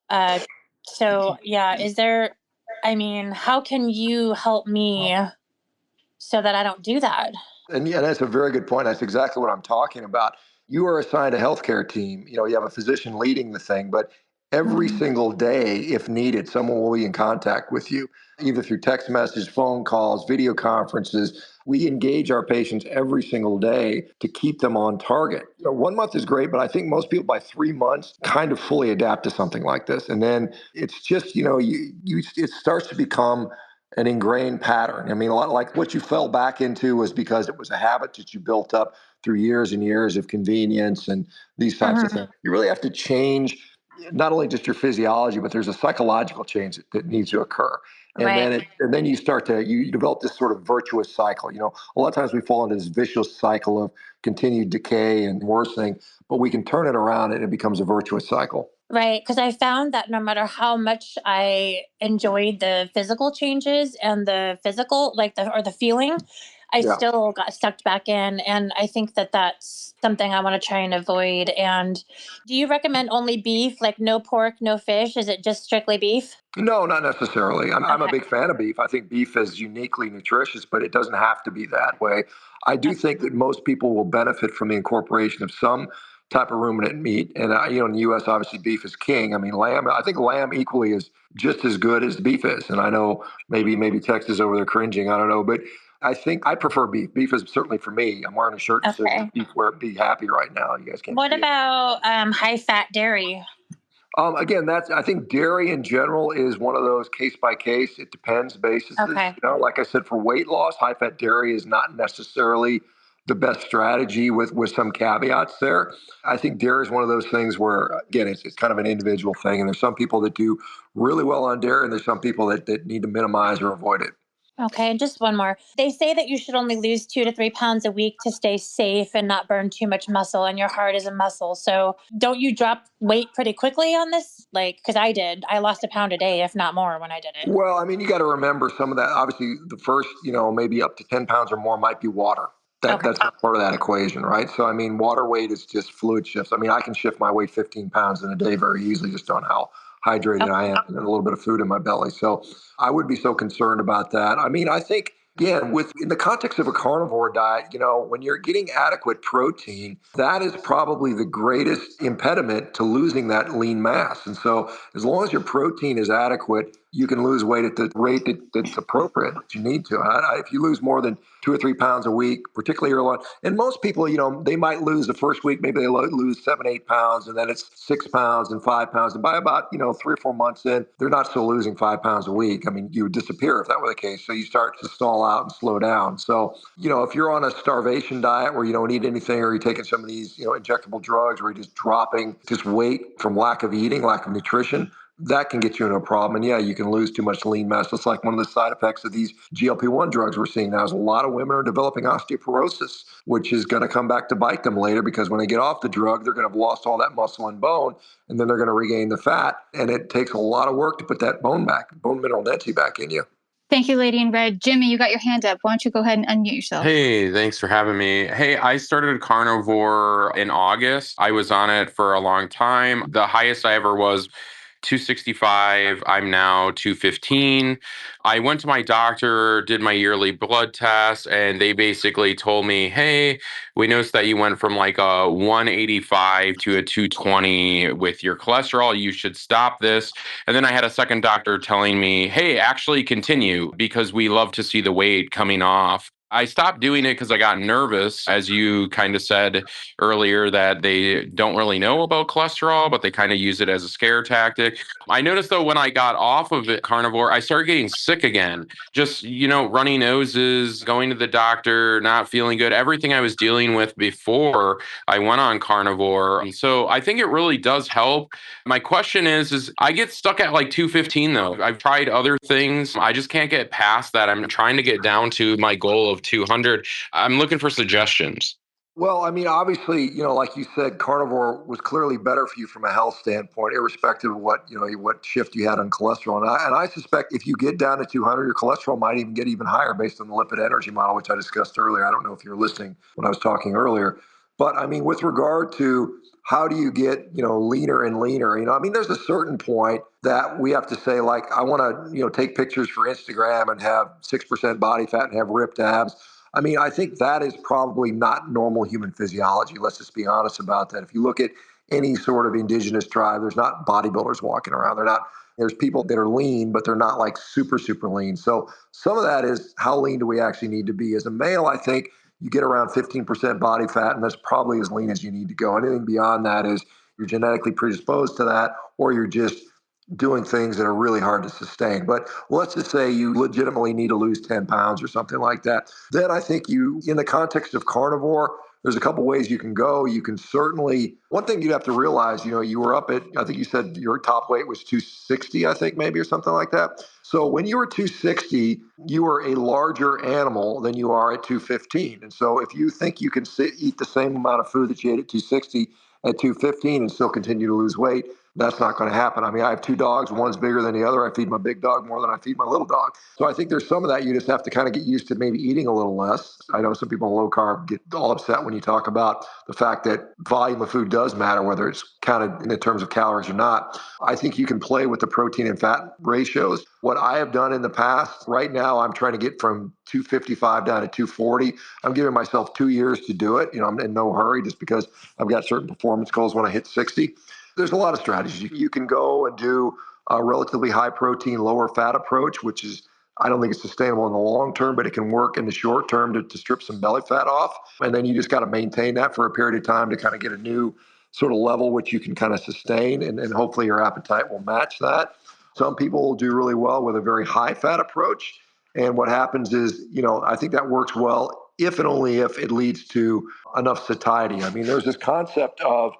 Uh, so, yeah, how can you help me so that I don't do that? And yeah, that's a very good point. That's exactly what I'm talking about. You are assigned a healthcare team. You have a physician leading the thing, but every single day, if needed, someone will be in contact with you, either through text messages, phone calls, video conferences. We engage our patients every single day to keep them on target. 1 month is great, but I think most people by 3 months kind of fully adapt to something like this. And then it's just, it starts to become an ingrained pattern. I mean, a lot like what you fell back into was because it was a habit that you built up through years and years of convenience and these types of things. You really have to change not only just your physiology, but there's a psychological change that needs to occur. And Right. then you develop this sort of virtuous cycle. A lot of times we fall into this vicious cycle of continued decay and worsening, but we can turn it around and it becomes a virtuous cycle. Right. Because I found that no matter how much I enjoyed the physical changes and the physical, the feeling, I Yeah. still got sucked back in. And I think that that's something I want to try and avoid. And do you recommend only beef, like no pork, no fish? Is it just strictly beef? No, not necessarily. I'm a Okay. big fan of beef. I think beef is uniquely nutritious, but it doesn't have to be that way. I do think that most people will benefit from the incorporation of some type of ruminant meat. And, in the U.S., obviously beef is king. I mean, I think lamb equally is just as good as beef is. And I know maybe Texas over there cringing. I don't know. But I think I prefer beef. Beef is certainly for me. I'm wearing a shirt that says Okay. beef where be happy right now. You guys can't What see it. about high fat dairy? Again, I think dairy in general is one of those case by case, it depends basis. Okay. Like I said, for weight loss, high fat dairy is not necessarily the best strategy with some caveats there. I think dairy is one of those things where, again, it's kind of an individual thing. And there's some people that do really well on dairy, and there's some people that need to minimize or avoid it. Okay, and just one more. They say that you should only lose 2 to 3 pounds a week to stay safe and not burn too much muscle, and your heart is a muscle. So, don't you drop weight pretty quickly on this? Like, because I did. I lost a pound a day, if not more, when I did it. Well, I mean, you got to remember some of that. Obviously, the first, maybe up to 10 pounds or more might be water. Okay. That's not part of that equation, right? So, I mean, water weight is just fluid shifts. I mean, I can shift my weight 15 pounds in a day very easily just on how hydrated I am and a little bit of food in my belly. So, I would be so concerned about that. I mean, I think again, in the context of a carnivore diet, when you're getting adequate protein, that is probably the greatest impediment to losing that lean mass. And so, as long as your protein is adequate, you can lose weight at the rate that's appropriate that you need to. If you lose more than 2 or 3 pounds a week, particularly early on, and most people, they might lose the first week, maybe they lose 7, 8 pounds, and then it's 6 pounds and 5 pounds. And by about, 3 or 4 months in, they're not still losing 5 pounds a week. I mean, you would disappear if that were the case. So you start to stall out and slow down. So, if you're on a starvation diet where you don't eat anything, or you're taking some of these, injectable drugs, where you're just dropping just weight from lack of eating, lack of nutrition, that can get you into a problem. And yeah, you can lose too much lean mass. That's like one of the side effects of these GLP-1 drugs we're seeing now is a lot of women are developing osteoporosis, which is going to come back to bite them later, because when they get off the drug, they're going to have lost all that muscle and bone, and then they're going to regain the fat. And it takes a lot of work to put that bone mineral density back in you. Thank you, Lady in Red. Jimmy, you got your hand up. Why don't you go ahead and unmute yourself? Hey, thanks for having me. Hey, I started carnivore in August. I was on it for a long time. The highest I ever was 265. I'm now 215. I went to my doctor, did my yearly blood test, and they basically told me, hey, we noticed that you went from like a 185 to a 220 with your cholesterol. You should stop this. And then I had a second doctor telling me, hey, actually continue, because we love to see the weight coming off. I stopped doing it because I got nervous, as you kind of said earlier, that they don't really know about cholesterol, but they kind of use it as a scare tactic. I noticed though, when I got off of it, carnivore, I started getting sick again. Just, runny noses, going to the doctor, not feeling good, everything I was dealing with before I went on carnivore. And so I think it really does help. My question is I get stuck at like 215 though. I've tried other things. I just can't get past that. I'm trying to get down to my goal of 200. I'm looking for suggestions. Well, I mean, obviously, like you said, carnivore was clearly better for you from a health standpoint, irrespective of what shift you had on cholesterol. And I suspect if you get down to 200, your cholesterol might even get even higher based on the lipid energy model, which I discussed earlier. I don't know if you were listening when I was talking earlier, but I mean, with regard to how do you get, leaner and leaner, I mean, there's a certain point that we have to say, like, I want to, take pictures for Instagram and have 6% body fat and have ripped abs. I mean, I think that is probably not normal human physiology. Let's just be honest about that. If you look at any sort of indigenous tribe, there's not bodybuilders walking around. There's people that are lean, but they're not like super, super lean. So some of that is how lean do we actually need to be? As a male, I think you get around 15% body fat, and that's probably as lean as you need to go. Anything beyond that is you're genetically predisposed to that, or you're just doing things that are really hard to sustain. But let's just say you legitimately need to lose 10 pounds or something like that. Then I think in the context of carnivore, there's a couple ways you can go. You can certainly, one thing you'd have to realize, you were up at, I think you said your top weight was 260, I think maybe, or something like that. So when you were 260, you were a larger animal than you are at 215. And so if you think you can eat the same amount of food that you ate at 260 at 215 and still continue to lose weight, that's not going to happen. I mean, I have two dogs. One's bigger than the other. I feed my big dog more than I feed my little dog. So I think there's some of that you just have to kind of get used to maybe eating a little less. I know some people on low carb get all upset when you talk about the fact that volume of food does matter, whether it's counted in terms of calories or not. I think you can play with the protein and fat ratios. What I have done in the past, right now, I'm trying to get from 255 down to 240. I'm giving myself 2 years to do it. I'm in no hurry just because I've got certain performance goals when I hit 60. There's a lot of strategies. You can go and do a relatively high protein, lower fat approach, which is, I don't think it's sustainable in the long term, but it can work in the short term to strip some belly fat off. And then you just got to maintain that for a period of time to kind of get a new sort of level, which you can kind of sustain. And hopefully your appetite will match that. Some people will do really well with a very high fat approach. And what happens is, I think that works well if and only if it leads to enough satiety. I mean, there's this concept of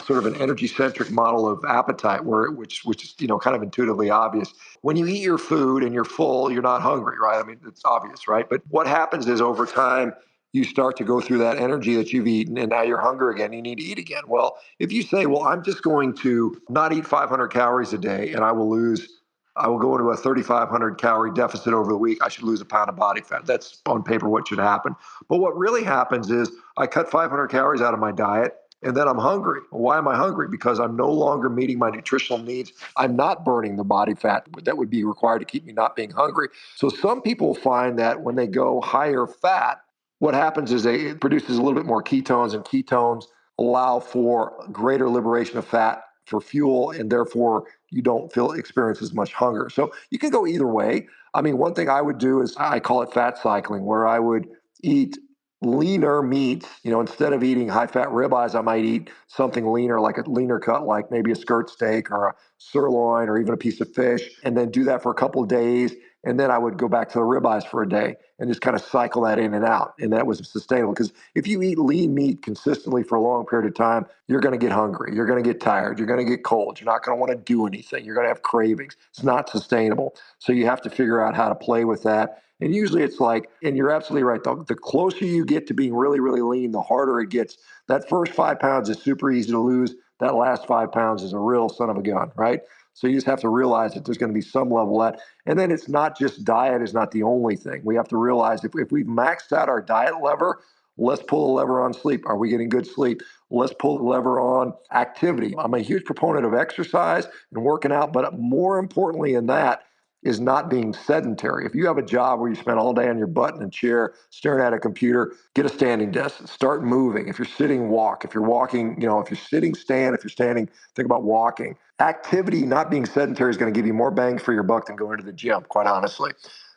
sort of an energy-centric model of appetite, which is kind of intuitively obvious. When you eat your food and you're full, you're not hungry, right? I mean, it's obvious, right? But what happens is over time, you start to go through that energy that you've eaten, and now you're hungry again. You need to eat again. Well, if you say, "Well, I'm just going to not eat 500 calories a day, and I will go into a 3,500 calorie deficit over the week. I should lose a pound of body fat." That's on paper what should happen. But what really happens is I cut 500 calories out of my diet, and then I'm hungry. Why am I hungry? Because I'm no longer meeting my nutritional needs. I'm not burning the body fat that would be required to keep me not being hungry. So some people find that when they go higher fat, what happens is it produces a little bit more ketones, and ketones allow for greater liberation of fat for fuel, and therefore you don't experience as much hunger. So you can go either way. I mean, one thing I would do is I call it fat cycling, where I would eat leaner meats. Instead of eating high fat ribeyes, I might eat something leaner, like a leaner cut, like maybe a skirt steak or a sirloin or even a piece of fish, and then do that for a couple of days. And then I would go back to the ribeyes for a day and just kind of cycle that in and out. And that was sustainable, because if you eat lean meat consistently for a long period of time, you're going to get hungry. You're going to get tired. You're going to get cold. You're not going to want to do anything. You're going to have cravings. It's not sustainable. So you have to figure out how to play with that. And usually it's like, and you're absolutely right, the closer you get to being really, really lean, the harder it gets. That first 5 pounds is super easy to lose. That last 5 pounds is a real son of a gun, right? So you just have to realize that there's going to be some level of that. And then it's not just diet is not the only thing. We have to realize if we've maxed out our diet lever, let's pull the lever on sleep. Are we getting good sleep? Let's pull the lever on activity. I'm a huge proponent of exercise and working out, but more importantly than that is not being sedentary. If you have a job where you spend all day on your butt in a chair staring at a computer, get a standing desk, start moving. If you're sitting, walk. If you're walking, if you're sitting, stand. If you're standing, think about walking. Activity, not being sedentary, is going to give you more bang for your buck than going to the gym, quite honestly.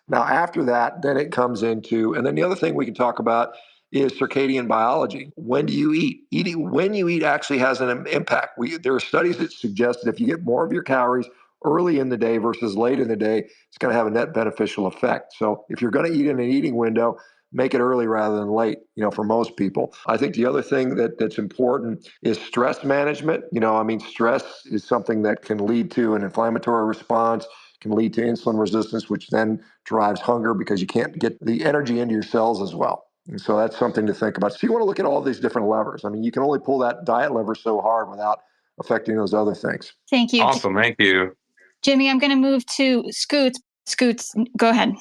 Now, after that, then it comes into, and then the other thing we can talk about is circadian biology. When do you eat? Eating when you eat actually has an impact. There are studies that suggest that if you get more of your calories early in the day versus late in the day, it's going to have a net beneficial effect. So if you're going to eat in an eating window, make it early rather than late, for most people. I think the other thing that's important is stress management. I mean, stress is something that can lead to an inflammatory response, can lead to insulin resistance, which then drives hunger because you can't get the energy into your cells as well. And so that's something to think about. So you want to look at all these different levers. I mean, you can only pull that diet lever so hard without affecting those other things. Thank you. Awesome. Thank you. Jimmy, I'm going to move to Scoots. Scoots, go ahead.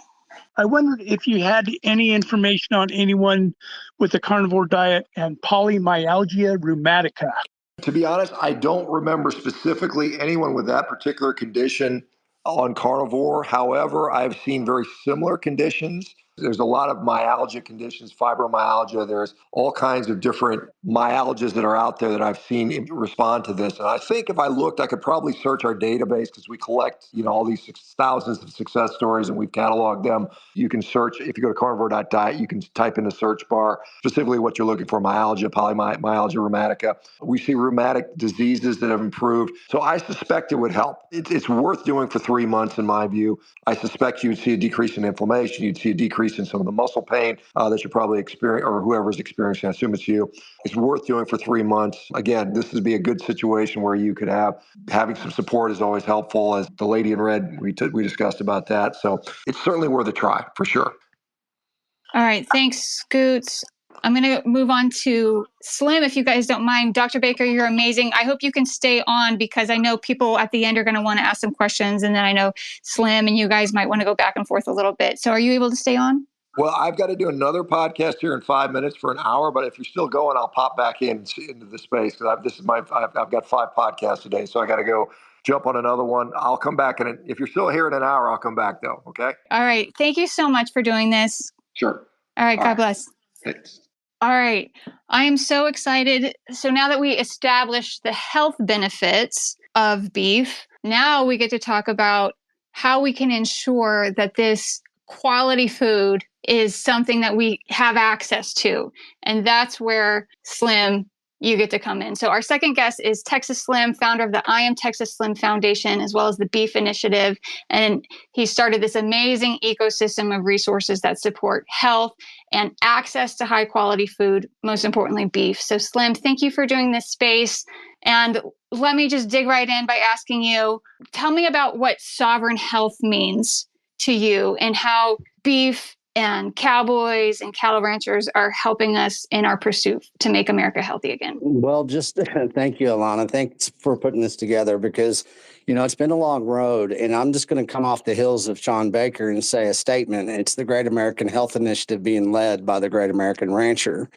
I wondered if you had any information on anyone with a carnivore diet and polymyalgia rheumatica. To be honest, I don't remember specifically anyone with that particular condition on carnivore. However, I've seen very similar conditions. There's a lot of myalgia conditions, fibromyalgia. There's all kinds of different myalgias that are out there that I've seen respond to this. And I think if I looked, I could probably search our database because we collect, all these thousands of success stories and we've cataloged them. You can search, if you go to carnivore.diet, you can type in the search bar specifically what you're looking for: myalgia, polymyalgia rheumatica. We see rheumatic diseases that have improved. So I suspect it would help. It's worth doing for 3 months, in my view. I suspect you'd see a decrease in inflammation. You'd see a decrease in some of the muscle pain that you're probably experiencing, or whoever's experiencing. I assume it's you. It's worth doing for 3 months. Again, this would be a good situation where you could having some support is always helpful. As the lady in red, we discussed about that. So it's certainly worth a try for sure. All right. Thanks, Scoots. I'm going to move on to Slim, if you guys don't mind. Dr. Baker, you're amazing. I hope you can stay on because I know people at the end are going to want to ask some questions. And then I know Slim and you guys might want to go back and forth a little bit. So are you able to stay on? Well, I've got to do another podcast here in 5 minutes for an hour, but if you're still going, I'll pop back into the space because I've got 5 podcasts today, so I got to go jump on another one. I'll come back, and if you're still here in an hour, I'll come back though. Okay. All right. Thank you so much for doing this. Sure. All right. God bless. Thanks. All right. I am so excited. So now that we established the health benefits of beef, now we get to talk about how we can ensure that this quality food is something that we have access to. And that's where Slim, you get to come in. So our second guest is Texas Slim, founder of the I Am Texas Slim Foundation, as well as the Beef Initiative. And he started this amazing ecosystem of resources that support health and access to high quality food, most importantly, beef. So Slim, thank you for doing this space. And let me just dig right in by asking you, tell me about what sovereign health means to you and how beef and cowboys and cattle ranchers are helping us in our pursuit to make America healthy again. Well, just thank you, Alana. Thanks for putting this together because, it's been a long road, and I'm just going to come off the heels of Shawn Baker and say a statement. It's the Great American Health Initiative being led by the Great American Rancher.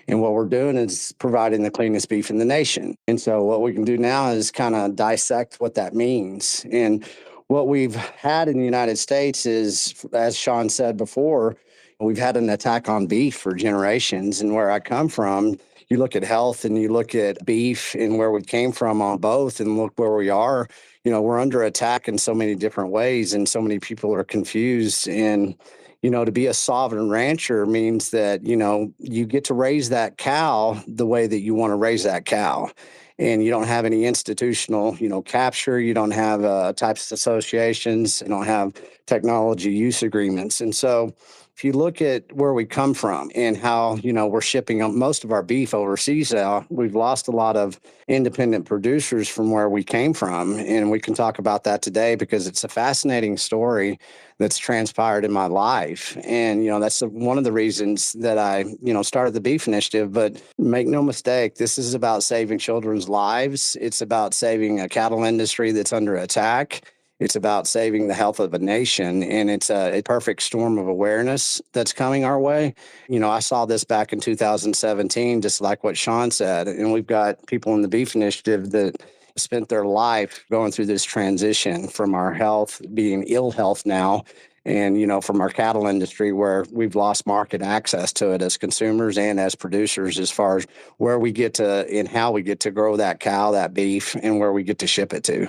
And what we're doing is providing the cleanest beef in the nation. And so what we can do now is kind of dissect what that means. And what we've had in the United States is, as Shawn said before, we've had an attack on beef for generations. And where I come from, you look at health and you look at beef and where we came from on both and look where we are. We're under attack in so many different ways and so many people are confused. And, to be a sovereign rancher means that, you get to raise that cow the way that you want to raise that cow. And you don't have any institutional, capture. You don't have types of associations. You don't have technology use agreements. And so if you look at where we come from and how, we're shipping most of our beef overseas now, we've lost a lot of independent producers from where we came from. And we can talk about that today because it's a fascinating story that's transpired in my life. And, that's one of the reasons that I, started the Beef Initiative. But make no mistake, this is about saving children's lives. It's about saving a cattle industry that's under attack. It's about saving the health of a nation, and it's a perfect storm of awareness that's coming our way. I saw this back in 2017, just like what Shawn said, and we've got people in the Beef Initiative that spent their life going through this transition from our health being ill health now, and, from our cattle industry where we've lost market access to it as consumers and as producers as far as where we get to and how we get to grow that cow, that beef, and where we get to ship it to.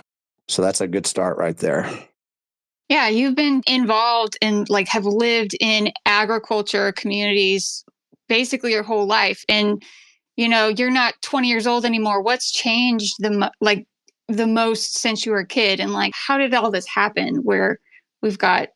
So that's a good start right there. Yeah, you've been involved and have lived in agriculture communities basically your whole life. And, you're not 20 years old anymore. What's changed the most since you were a kid? And how did all this happen where we've got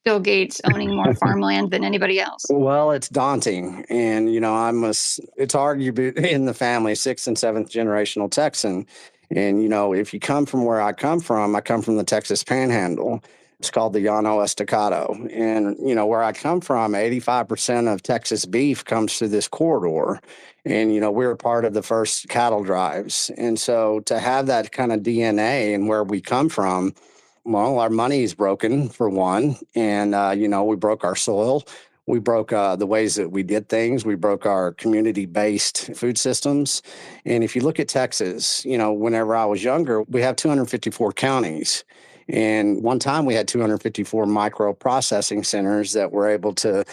Bill Gates owning more farmland than anybody else? Well, it's daunting. And, it's arguably in the family, 6th and 7th generational Texan. And, if you come from where I come from the Texas Panhandle. It's called the Llano Estacado. And, where I come from, 85% of Texas beef comes through this corridor. And, we're part of the first cattle drives. And so to have that kind of DNA and where we come from, well, our money is broken, for one. And, we broke our soil. We broke the ways that we did things. We broke our community-based food systems. And if you look at Texas, whenever I was younger, we have 254 counties. And one time we had 254 micro processing centers that were able to,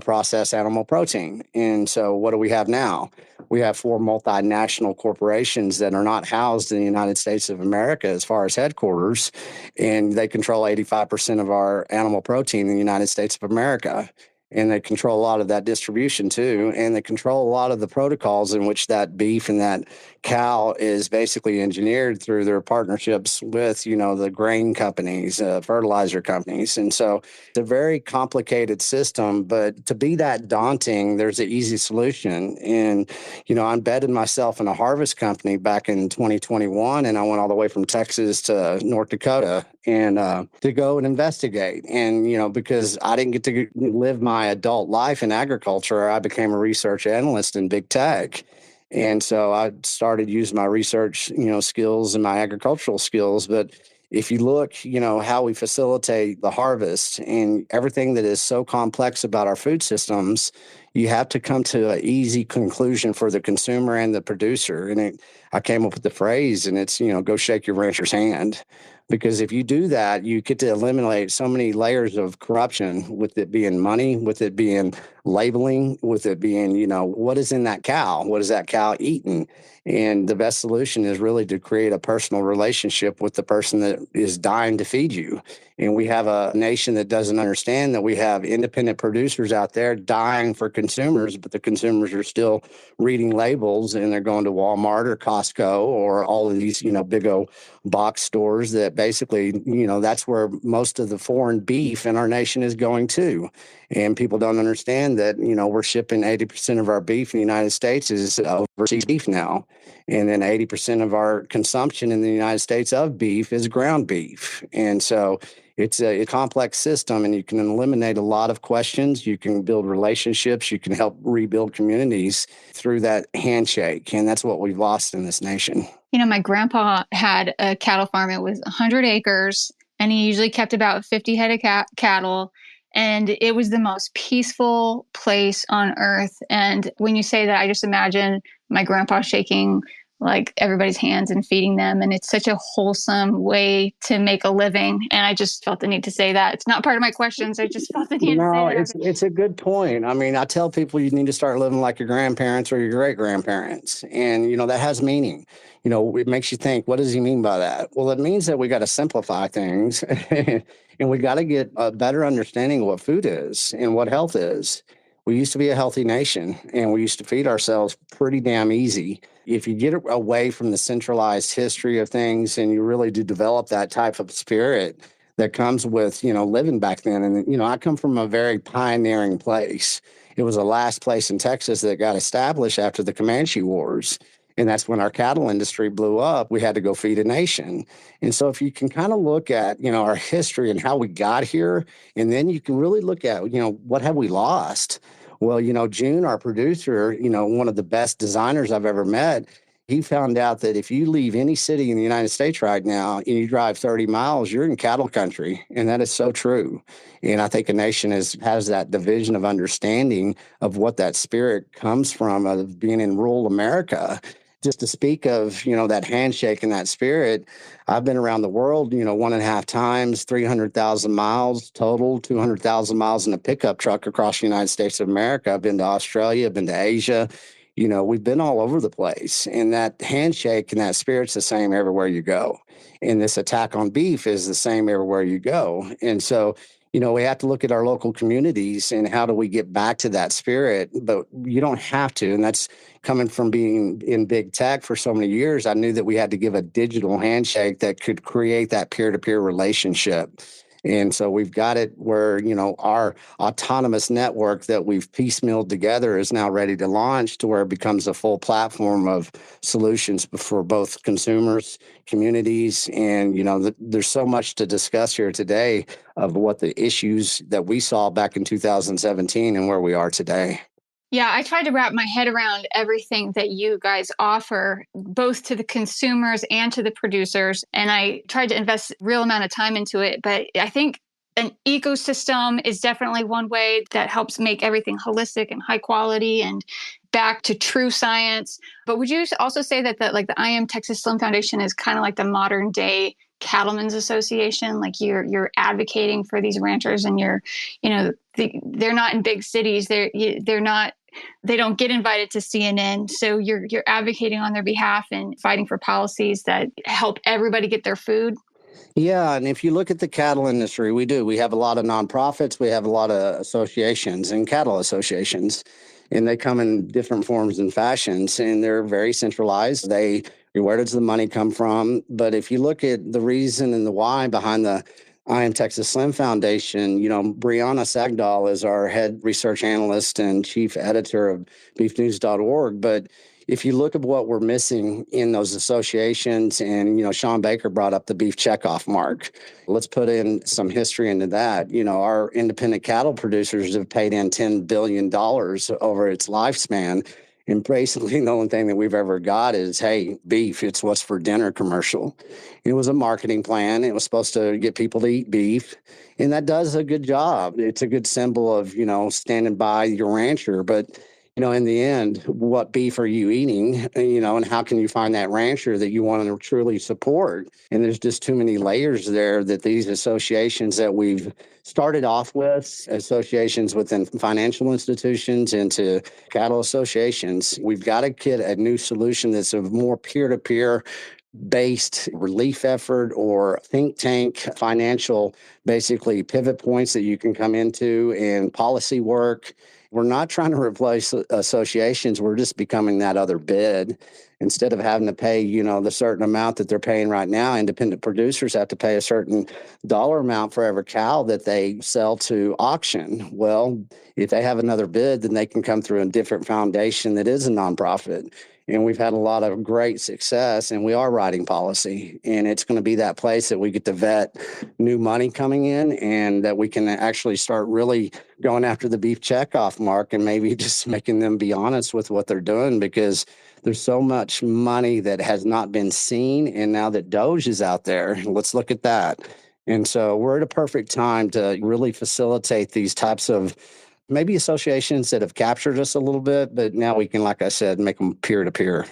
process animal protein. And so what do we have now? We have 4 multinational corporations that are not housed in the United States of America as far as headquarters, and they control 85% of our animal protein in the United States of America. And they control a lot of that distribution too. And they control a lot of the protocols in which that beef and that cow is basically engineered through their partnerships with, the grain companies, fertilizer companies. And so it's a very complicated system, but to be that daunting, there's an easy solution. And, I embedded myself in a harvest company back in 2021, and I went all the way from Texas to North Dakota and to go and investigate. And, because I didn't get to live my adult life in agriculture, I became a research analyst in big tech. And so I started using my research, skills and my agricultural skills. But if you look, how we facilitate the harvest and everything that is so complex about our food systems, you have to come to an easy conclusion for the consumer and the producer. And I came up with the phrase, and it's, go shake your rancher's hand. Because if you do that, you get to eliminate so many layers of corruption, with it being money, with it being labeling, with it being, what is in that cow? What is that cow eating? And the best solution is really to create a personal relationship with the person that is dying to feed you. And we have a nation that doesn't understand that we have independent producers out there dying for consumers, but the consumers are still reading labels, and they're going to Walmart or Costco or all of these, big old box stores that basically, that's where most of the foreign beef in our nation is going to. And people don't understand that, we're shipping 80% of our beef in the United States is overseas beef now. And then 80% of our consumption in the United States of beef is ground beef. And so it's a complex system, and you can eliminate a lot of questions. You can build relationships. You can help rebuild communities through that handshake. And that's what we've lost in this nation. My grandpa had a cattle farm. It was 100 acres, and he usually kept about 50 head of cattle. And it was the most peaceful place on earth. And when you say that, I just imagine my grandpa shaking like everybody's hands and feeding them. And it's such a wholesome way to make a living. And I just felt the need to say that. It's not part of my questions. I just felt the need to say that. It's a good point. I mean, I tell people you need to start living like your grandparents or your great grandparents. And, that has meaning. It makes you think, what does he mean by that? Well, it means that we got to simplify things and we got to get a better understanding of what food is and what health is. We used to be a healthy nation, and we used to feed ourselves pretty damn easy. If you get away from the centralized history of things and you really do develop that type of spirit that comes with, living back then. And, I come from a very pioneering place. It was the last place in Texas that got established after the Comanche Wars. And that's when our cattle industry blew up. We had to go feed a nation. And so if you can kind of look at, our history and how we got here, and then you can really look at, what have we lost? Well, June, our producer, one of the best designers I've ever met, he found out that if you leave any city in the United States right now and you drive 30 miles, you're in cattle country. And that is so true. And I think a nation has that division of understanding of what that spirit comes from, of being in rural America. Just to speak of, that handshake and that spirit, I've been around the world, 1.5 times, 300,000 miles total, 200,000 miles in a pickup truck across the United States of America. I've been to Australia, I've been to Asia. We've been all over the place. And that handshake and that spirit's the same everywhere you go. And this attack on beef is the same everywhere you go. And so, we have to look at our local communities and how do we get back to that spirit, but you don't have to. And that's coming from being in big tech for so many years. I knew that we had to give a digital handshake that could create that peer-to-peer relationship. And so we've got it where, our autonomous network that we've piecemealed together is now ready to launch to where it becomes a full platform of solutions for both consumers, communities. And, there's so much to discuss here today of what the issues that we saw back in 2017 and where we are today. Yeah, I tried to wrap my head around everything that you guys offer, both to the consumers and to the producers. And I tried to invest a real amount of time into it. But I think an ecosystem is definitely one way that helps make everything holistic and high quality and back to true science. But would you also say that the I Am Texas Slim Foundation is kind of like the modern day Cattlemen's Association? Like you're advocating for these ranchers, and they're not in big cities. They're not. They don't get invited to CNN. So you're advocating on their behalf and fighting for policies that help everybody get their food. Yeah, and if you look at the cattle industry, we do. We have a lot of nonprofits, we have a lot of associations and cattle associations, and they come in different forms and fashions, and they're very centralized. Where does the money come from? But if you look at the reason and the why behind the I Am Texas Slim Foundation, Brianna Sagdahl is our head research analyst and chief editor of beefnews.org. But if you look at what we're missing in those associations, and, Shawn Baker brought up the beef checkoff mark. Let's put in some history into that. Our independent cattle producers have paid in $10 billion over its lifespan. And basically, the only thing that we've ever got is, hey, beef, it's what's for dinner commercial. It was a marketing plan. It was supposed to get people to eat beef. And that does a good job. It's a good symbol of, standing by your rancher. But, in the end, what beef are you eating, and how can you find that rancher that you want to truly support? And there's just too many layers there that these associations that we've started off with, associations within financial institutions into cattle associations, we've got to get a new solution that's a more peer-to-peer based relief effort or think tank financial, basically pivot points that you can come into and policy work. We're not trying to replace associations. We're just becoming that other bid. Instead of having to pay, the certain amount that they're paying right now, independent producers have to pay a certain dollar amount for every cow that they sell to auction. Well, if they have another bid, then they can come through a different foundation that is a nonprofit. And we've had a lot of great success, and we are writing policy. And it's going to be that place that we get to vet new money coming in, and that we can actually start really going after the beef checkoff mark, and maybe just making them be honest with what they're doing, because there's so much money that has not been seen. And now that Doge is out there, let's look at that. And so we're at a perfect time to really facilitate these types of maybe associations that have captured us a little bit, but now we can, like I said, make them peer to peer.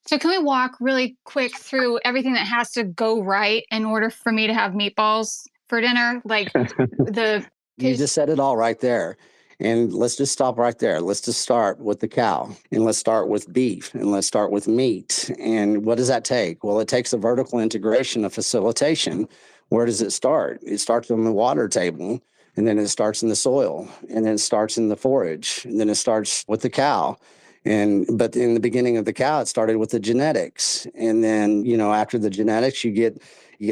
So can we walk really quick through everything that has to go right in order for me to have meatballs for dinner? You just said it all right there. And let's just stop right there. Let's just start with the cow, and let's start with beef, and let's start with meat. And what does that take? Well, it takes a vertical integration of facilitation. Where does it start? It starts on the water table, and then it starts in the soil, and then it starts in the forage, and then it starts with the cow. But in the beginning of the cow, it started with the genetics. And then, after the genetics, you get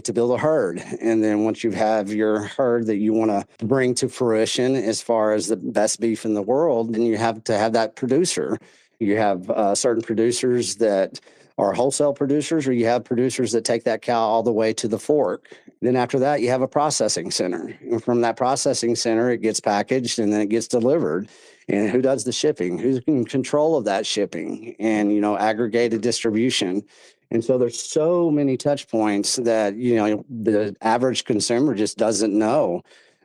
to build a herd. And then once you have your herd that you want to bring to fruition as far as the best beef in the world, then you have to have that producer. You have certain producers that are wholesale producers, or you have producers that take that cow all the way to the fork. Then after that, you have a processing center. And from that processing center, it gets packaged and then it gets delivered. And who does the shipping? Who's in control of that shipping? And, aggregated distribution. And so there's so many touch points that, the average consumer just doesn't know.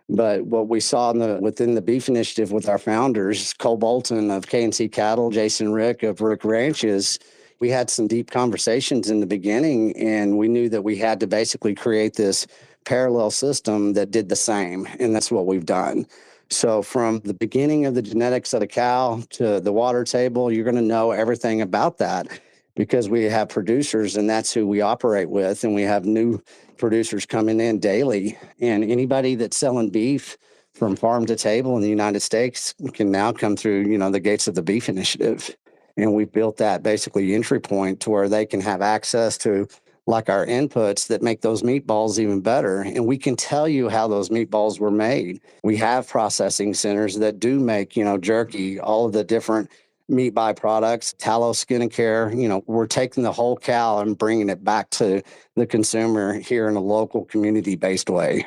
But what we saw within the beef initiative with our founders, Cole Bolton of K&C Cattle, Jason Rick of Rick Ranches, we had some deep conversations in the beginning, and we knew that we had to basically create this parallel system that did the same. And that's what we've done. So from the beginning of the genetics of the cow to the water table, you're going to know everything about that, because we have producers, and that's who we operate with. And we have new producers coming in daily. And anybody that's selling beef from farm to table in the United States can now come through, the gates of the beef initiative. And we've built that basically entry point to where they can have access to like our inputs that make those meatballs even better. And we can tell you how those meatballs were made. We have processing centers that do make, jerky, all of the different meat byproducts, tallow, skin care. We're taking the whole cow and bringing it back to the consumer here in a local community-based way.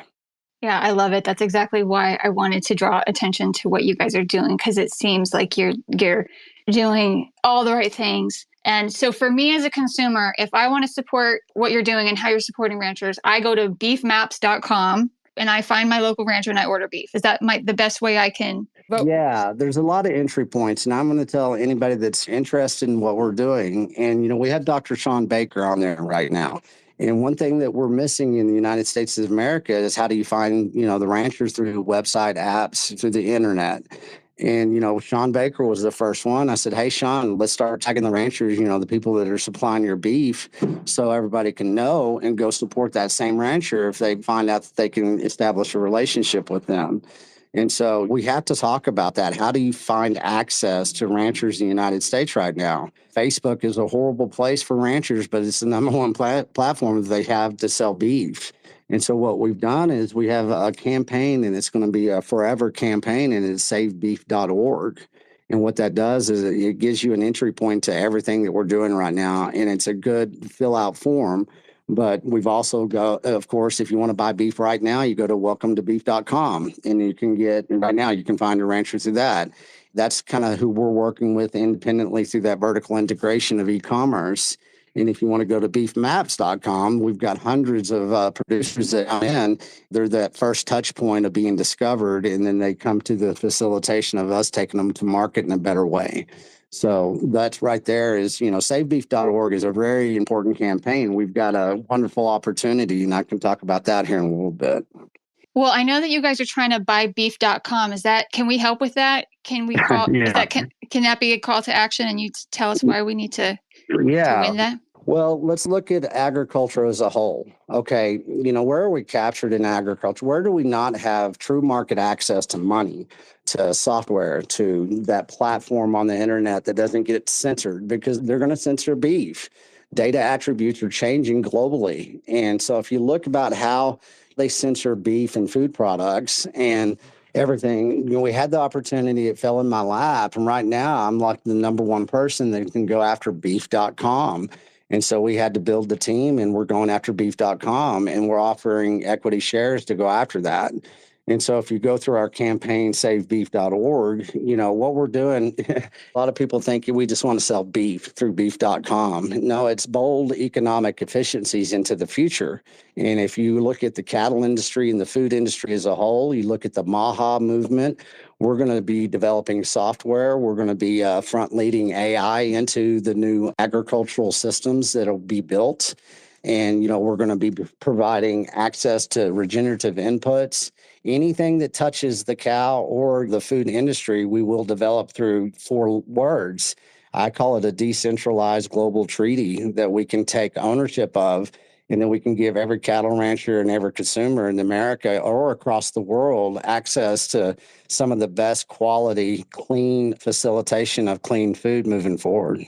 Yeah, I love it. That's exactly why I wanted to draw attention to what you guys are doing, because it seems like you're doing all the right things. And so for me as a consumer, if I want to support what you're doing and how you're supporting ranchers, I go to beefmaps.com and I find my local rancher and I order beef. Is that the best way I can vote? Yeah, there's a lot of entry points, and I'm going to tell anybody that's interested in what we're doing. And, we have Dr. Shawn Baker on there right now. And one thing that we're missing in the United States of America is how do you find, the ranchers through website apps, through the internet. And, Shawn Baker was the first one. I said, hey, Shawn, let's start tagging the ranchers, the people that are supplying your beef so everybody can know and go support that same rancher if they find out that they can establish a relationship with them. And so we have to talk about that. How do you find access to ranchers in the United States right now? Facebook is a horrible place for ranchers, but it's the number one platform that they have to sell beef. And so what we've done is we have a campaign, and it's going to be a forever campaign, and it's savebeef.org. And what that does is it gives you an entry point to everything that we're doing right now. And it's a good fill out form. But we've also got, of course, if you want to buy beef right now, you go to welcometobeef.com, and you can right now, you can find a rancher through that. That's kind of who we're working with independently through that vertical integration of e-commerce. And if you want to go to beefmaps.com, we've got hundreds of producers that come in. They're that first touch point of being discovered, and then they come to the facilitation of us taking them to market in a better way. So that's right there is, savebeef.org is a very important campaign. We've got a wonderful opportunity, and I can talk about that here in a little bit. Well, I know that you guys are trying to buy beef.com. Can we help with that? Can we call, can that be a call to action, and you tell us why we need to win that? Well, let's look at agriculture as a whole. Okay, where are we captured in agriculture? Where do we not have true market access to money, to software, to that platform on the internet that doesn't get censored? Because they're going to censor beef. Data attributes are changing globally. And so if you look about how they censor beef and food products and everything, we had the opportunity, it fell in my lap. And right now I'm like the number one person that can go after beef.com. And so we had to build the team, and we're going after beef.com, and we're offering equity shares to go after that. And so if you go through our campaign, savebeef.org, what we're doing, a lot of people think we just want to sell beef through beef.com. No, it's bold economic efficiencies into the future. And if you look at the cattle industry and the food industry as a whole, you look at the MAHA movement, we're going to be developing software. We're going to be front leading AI into the new agricultural systems that'll be built. And, we're going to be providing access to regenerative inputs. Anything that touches the cow or the food industry, we will develop through 4 words. I call it a decentralized global treaty that we can take ownership of, and then we can give every cattle rancher and every consumer in America or across the world access to some of the best quality, clean facilitation of clean food moving forward.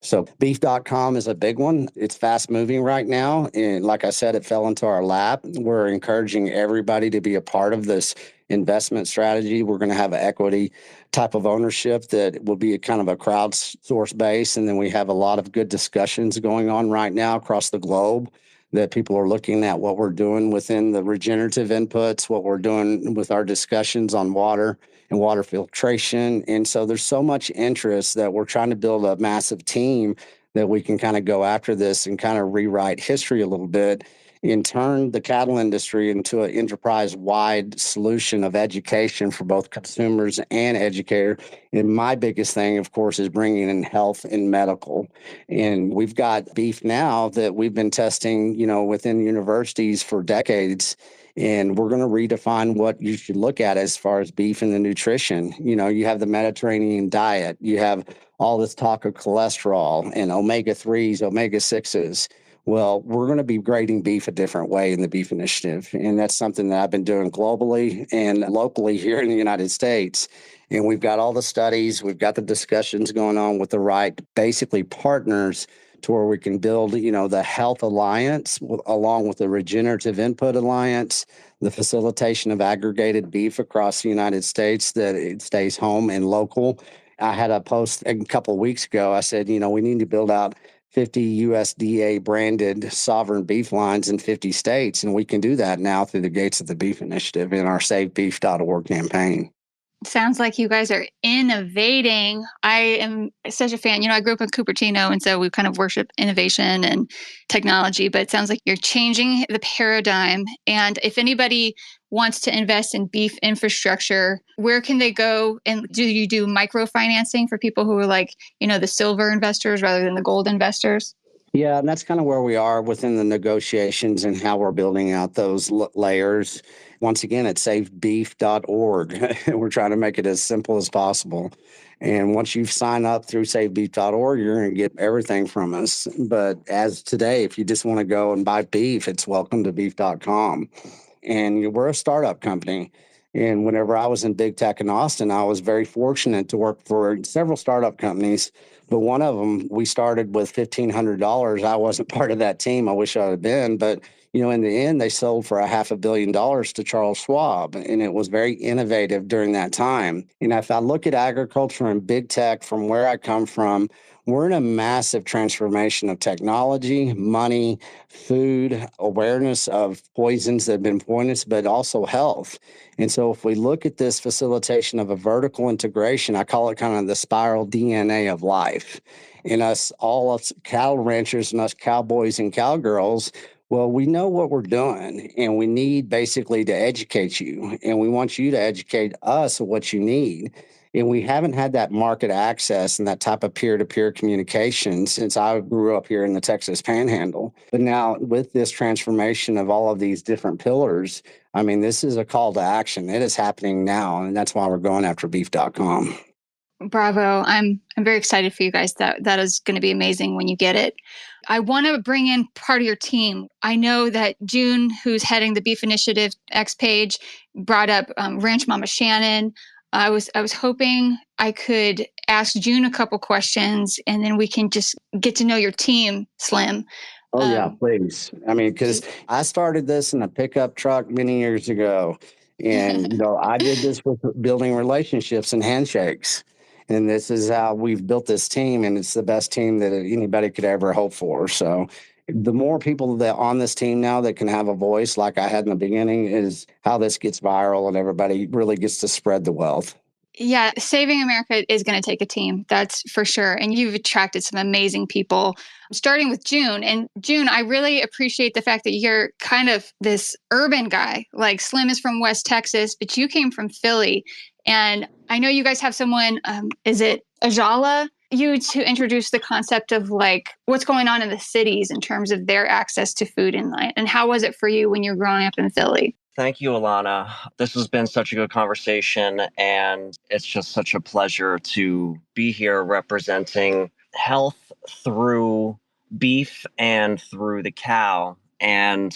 So beef.com is a big one. It's fast moving right now. And like I said, it fell into our lap. We're encouraging everybody to be a part of this investment strategy. We're going to have an equity type of ownership that will be a kind of a crowdsource base. And then we have a lot of good discussions going on right now across the globe that people are looking at what we're doing within the regenerative inputs, what we're doing with our discussions on water and water filtration. And so there's so much interest that we're trying to build a massive team that we can kind of go after this and kind of rewrite history a little bit and turn the cattle industry into an enterprise-wide solution of education for both consumers and educators. And my biggest thing, of course, is bringing in health and medical. And we've got beef now that we've been testing, within universities for decades. And we're going to redefine what you should look at as far as beef and the nutrition. You have the Mediterranean diet. You have all this talk of cholesterol and omega-3s, omega-6s. Well, we're going to be grading beef a different way in the Beef Initiative. And that's something that I've been doing globally and locally here in the United States. And we've got all the studies, we've got the discussions going on with the right, basically partners to where we can build, the Health Alliance along with the Regenerative Input Alliance, the facilitation of aggregated beef across the United States, that it stays home and local. I had a post a couple of weeks ago. I said, we need to build out 50 USDA branded sovereign beef lines in 50 states. And we can do that now through the Gates of the Beef Initiative in our SaveBeef.org campaign. Sounds like you guys are innovating. I am such a fan. I grew up in Cupertino, and so we kind of worship innovation and technology, but it sounds like you're changing the paradigm. And if anybody wants to invest in beef infrastructure, where can they go? And do you do microfinancing for people who are like, the silver investors rather than the gold investors? Yeah, and that's kind of where we are within the negotiations and how we're building out those layers. Once again, it's savebeef.org. We're trying to make it as simple as possible. And once you sign up through savebeef.org, you're going to get everything from us. But as today, if you just want to go and buy beef, it's welcome to beef.com. And we're a startup company. And whenever I was in big tech in Austin, I was very fortunate to work for several startup companies. But one of them, we started with $1,500. I wasn't part of that team. I wish I had been. But, in the end, they sold for $500 million to Charles Schwab. And it was very innovative during that time. And if I look at agriculture and big tech from where I come from, we're in a massive transformation of technology, money, food, awareness of poisons that have been poisonous, but also health. And so if we look at this facilitation of a vertical integration, I call it kind of the spiral DNA of life. And us cattle ranchers and us cowboys and cowgirls, well, we know what we're doing, and we need basically to educate you. And we want you to educate us what you need. And we haven't had that market access and that type of peer-to-peer communication since I grew up here in the Texas Panhandle. But now with this transformation of all of these different pillars, this is a call to action. It is happening now, and that's why we're going after beef.com. Bravo. I'm very excited for you guys. That is going to be amazing when you get it. I want to bring in part of your team. I know that June, who's heading the Beef Initiative X page, brought up RanchMama Shanen. I was hoping I could ask June a couple questions, and then we can just get to know your team, Slim. Oh, yeah, please. Because I started this in a pickup truck many years ago. And, I did this with building relationships and handshakes. And this is how we've built this team. And it's the best team that anybody could ever hope for. So the more people that on this team now that can have a voice like I had in the beginning is how this gets viral and everybody really gets to spread the wealth. Yeah, saving America is going to take a team, that's for sure. And you've attracted some amazing people, starting with June. And June, I really appreciate the fact that you're kind of this urban guy. Like Slim is from West Texas, but you came from Philly. And I know you guys have someone, is it Ajala? You to introduce the concept of like what's going on in the cities in terms of their access to food and how was it for you when you were growing up in Philly? Thank you, Alana. This has been such a good conversation, and it's just such a pleasure to be here representing health through beef and through the cow. And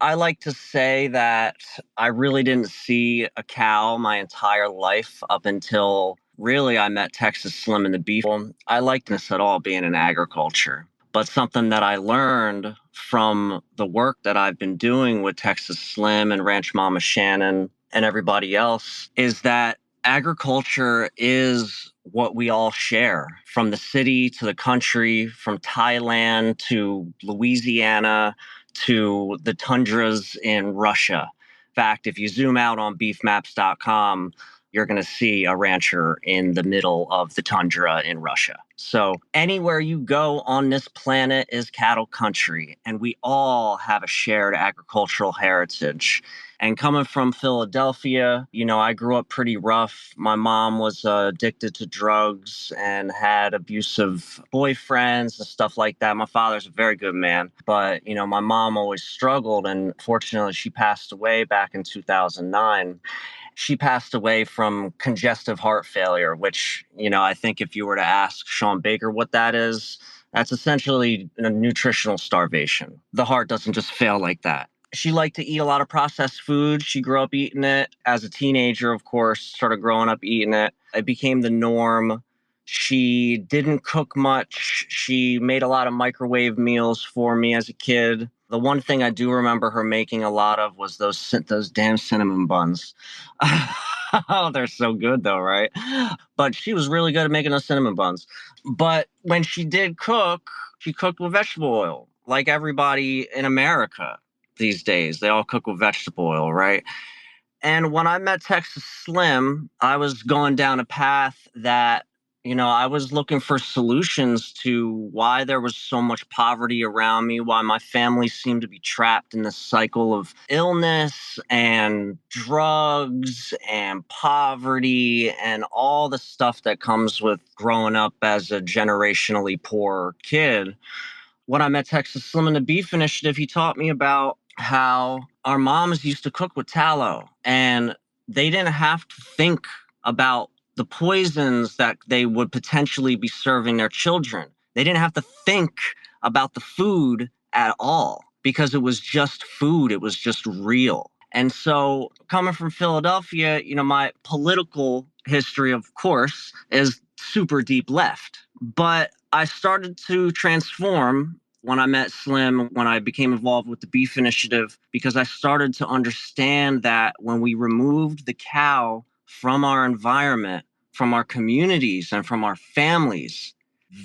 I like to say that I really didn't see a cow my entire life up until really I met Texas Slim and the beef. I liked this at all being in agriculture. But something that I learned from the work that I've been doing with Texas Slim and RanchMama Shanen and everybody else is that agriculture is what we all share, from the city to the country, from Thailand to Louisiana to the tundras in Russia. In fact, if you zoom out on beefmaps.com, you're going to see a rancher in the middle of the tundra in Russia. So anywhere you go on this planet is cattle country, and we all have a shared agricultural heritage. And coming from Philadelphia, I grew up pretty rough. My mom was addicted to drugs and had abusive boyfriends and stuff like that. My father's a very good man, but, my mom always struggled. And fortunately, she passed away back in 2009. She passed away from congestive heart failure, which, I think if you were to ask Shawn Baker what that is, that's essentially a nutritional starvation. The heart doesn't just fail like that. She liked to eat a lot of processed food. She grew up eating it. As a teenager, of course, started growing up eating it. It became the norm. She didn't cook much. She made a lot of microwave meals for me as a kid. The one thing I do remember her making a lot of was those damn cinnamon buns. Oh, they're so good though, right? But she was really good at making those cinnamon buns. But when she did cook, she cooked with vegetable oil, like everybody in America these days. They all cook with vegetable oil, right? And when I met Texas Slim, I was going down a path that, I was looking for solutions to why there was so much poverty around me, why my family seemed to be trapped in this cycle of illness and drugs and poverty and all the stuff that comes with growing up as a generationally poor kid. When I met Texas Slim in the Beef Initiative, he taught me about how our moms used to cook with tallow and they didn't have to think about the poisons that they would potentially be serving their children. They didn't have to think about the food at all because it was just food. It was just real. And so coming from Philadelphia, my political history, of course, is super deep left. But I started to transform when I met Slim, when I became involved with the Beef Initiative, because I started to understand that when we removed the cow from our environment, from our communities, and from our families,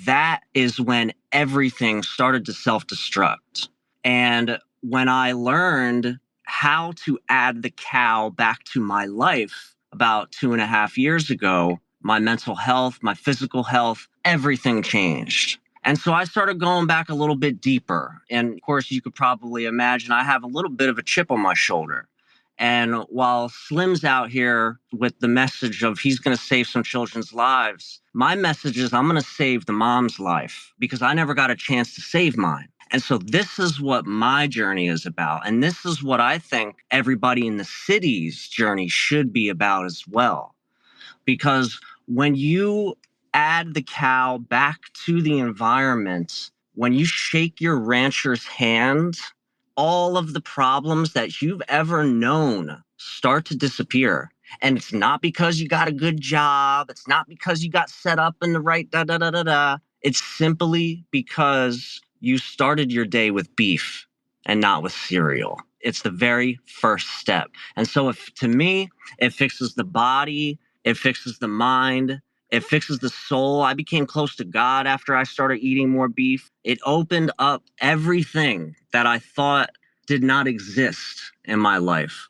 that is when everything started to self-destruct. And when I learned how to add the cow back to my life about 2.5 years ago, my mental health, my physical health, everything changed. And so I started going back a little bit deeper. And of course, you could probably imagine I have a little bit of a chip on my shoulder. And while Slim's out here with the message of he's going to save some children's lives, my message is I'm going to save the mom's life because I never got a chance to save mine. And so this is what my journey is about. And this is what I think everybody in the city's journey should be about as well. Because when you add the cow back to the environment, when you shake your rancher's hand, all of the problems that you've ever known start to disappear. And it's not because you got a good job. It's not because you got set up in the right da-da-da-da-da. It's simply because you started your day with beef and not with cereal. It's the very first step. And so to me, it fixes the body, it fixes the mind, it fixes the soul. I became close to God after I started eating more beef. It opened up everything that I thought did not exist in my life.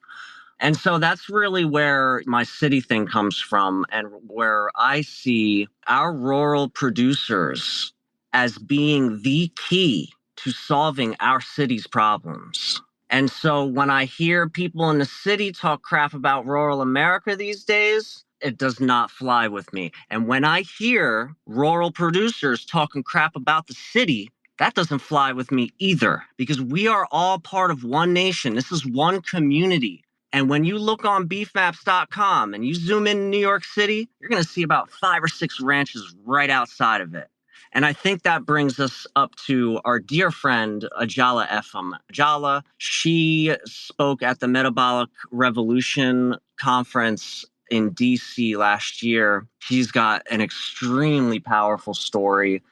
And so that's really where my city thing comes from and where I see our rural producers as being the key to solving our city's problems. And so when I hear people in the city talk crap about rural America these days, it does not fly with me. And when I hear rural producers talking crap about the city, that doesn't fly with me either, because we are all part of one nation. This is one community. And when you look on beefmaps.com and you zoom in New York City, you're going to see about 5 or 6 ranches right outside of it. And I think that brings us up to our dear friend, Ajala Epham. Ajala, she spoke at the Metabolic Revolution conference in DC last year. She's got an extremely powerful story.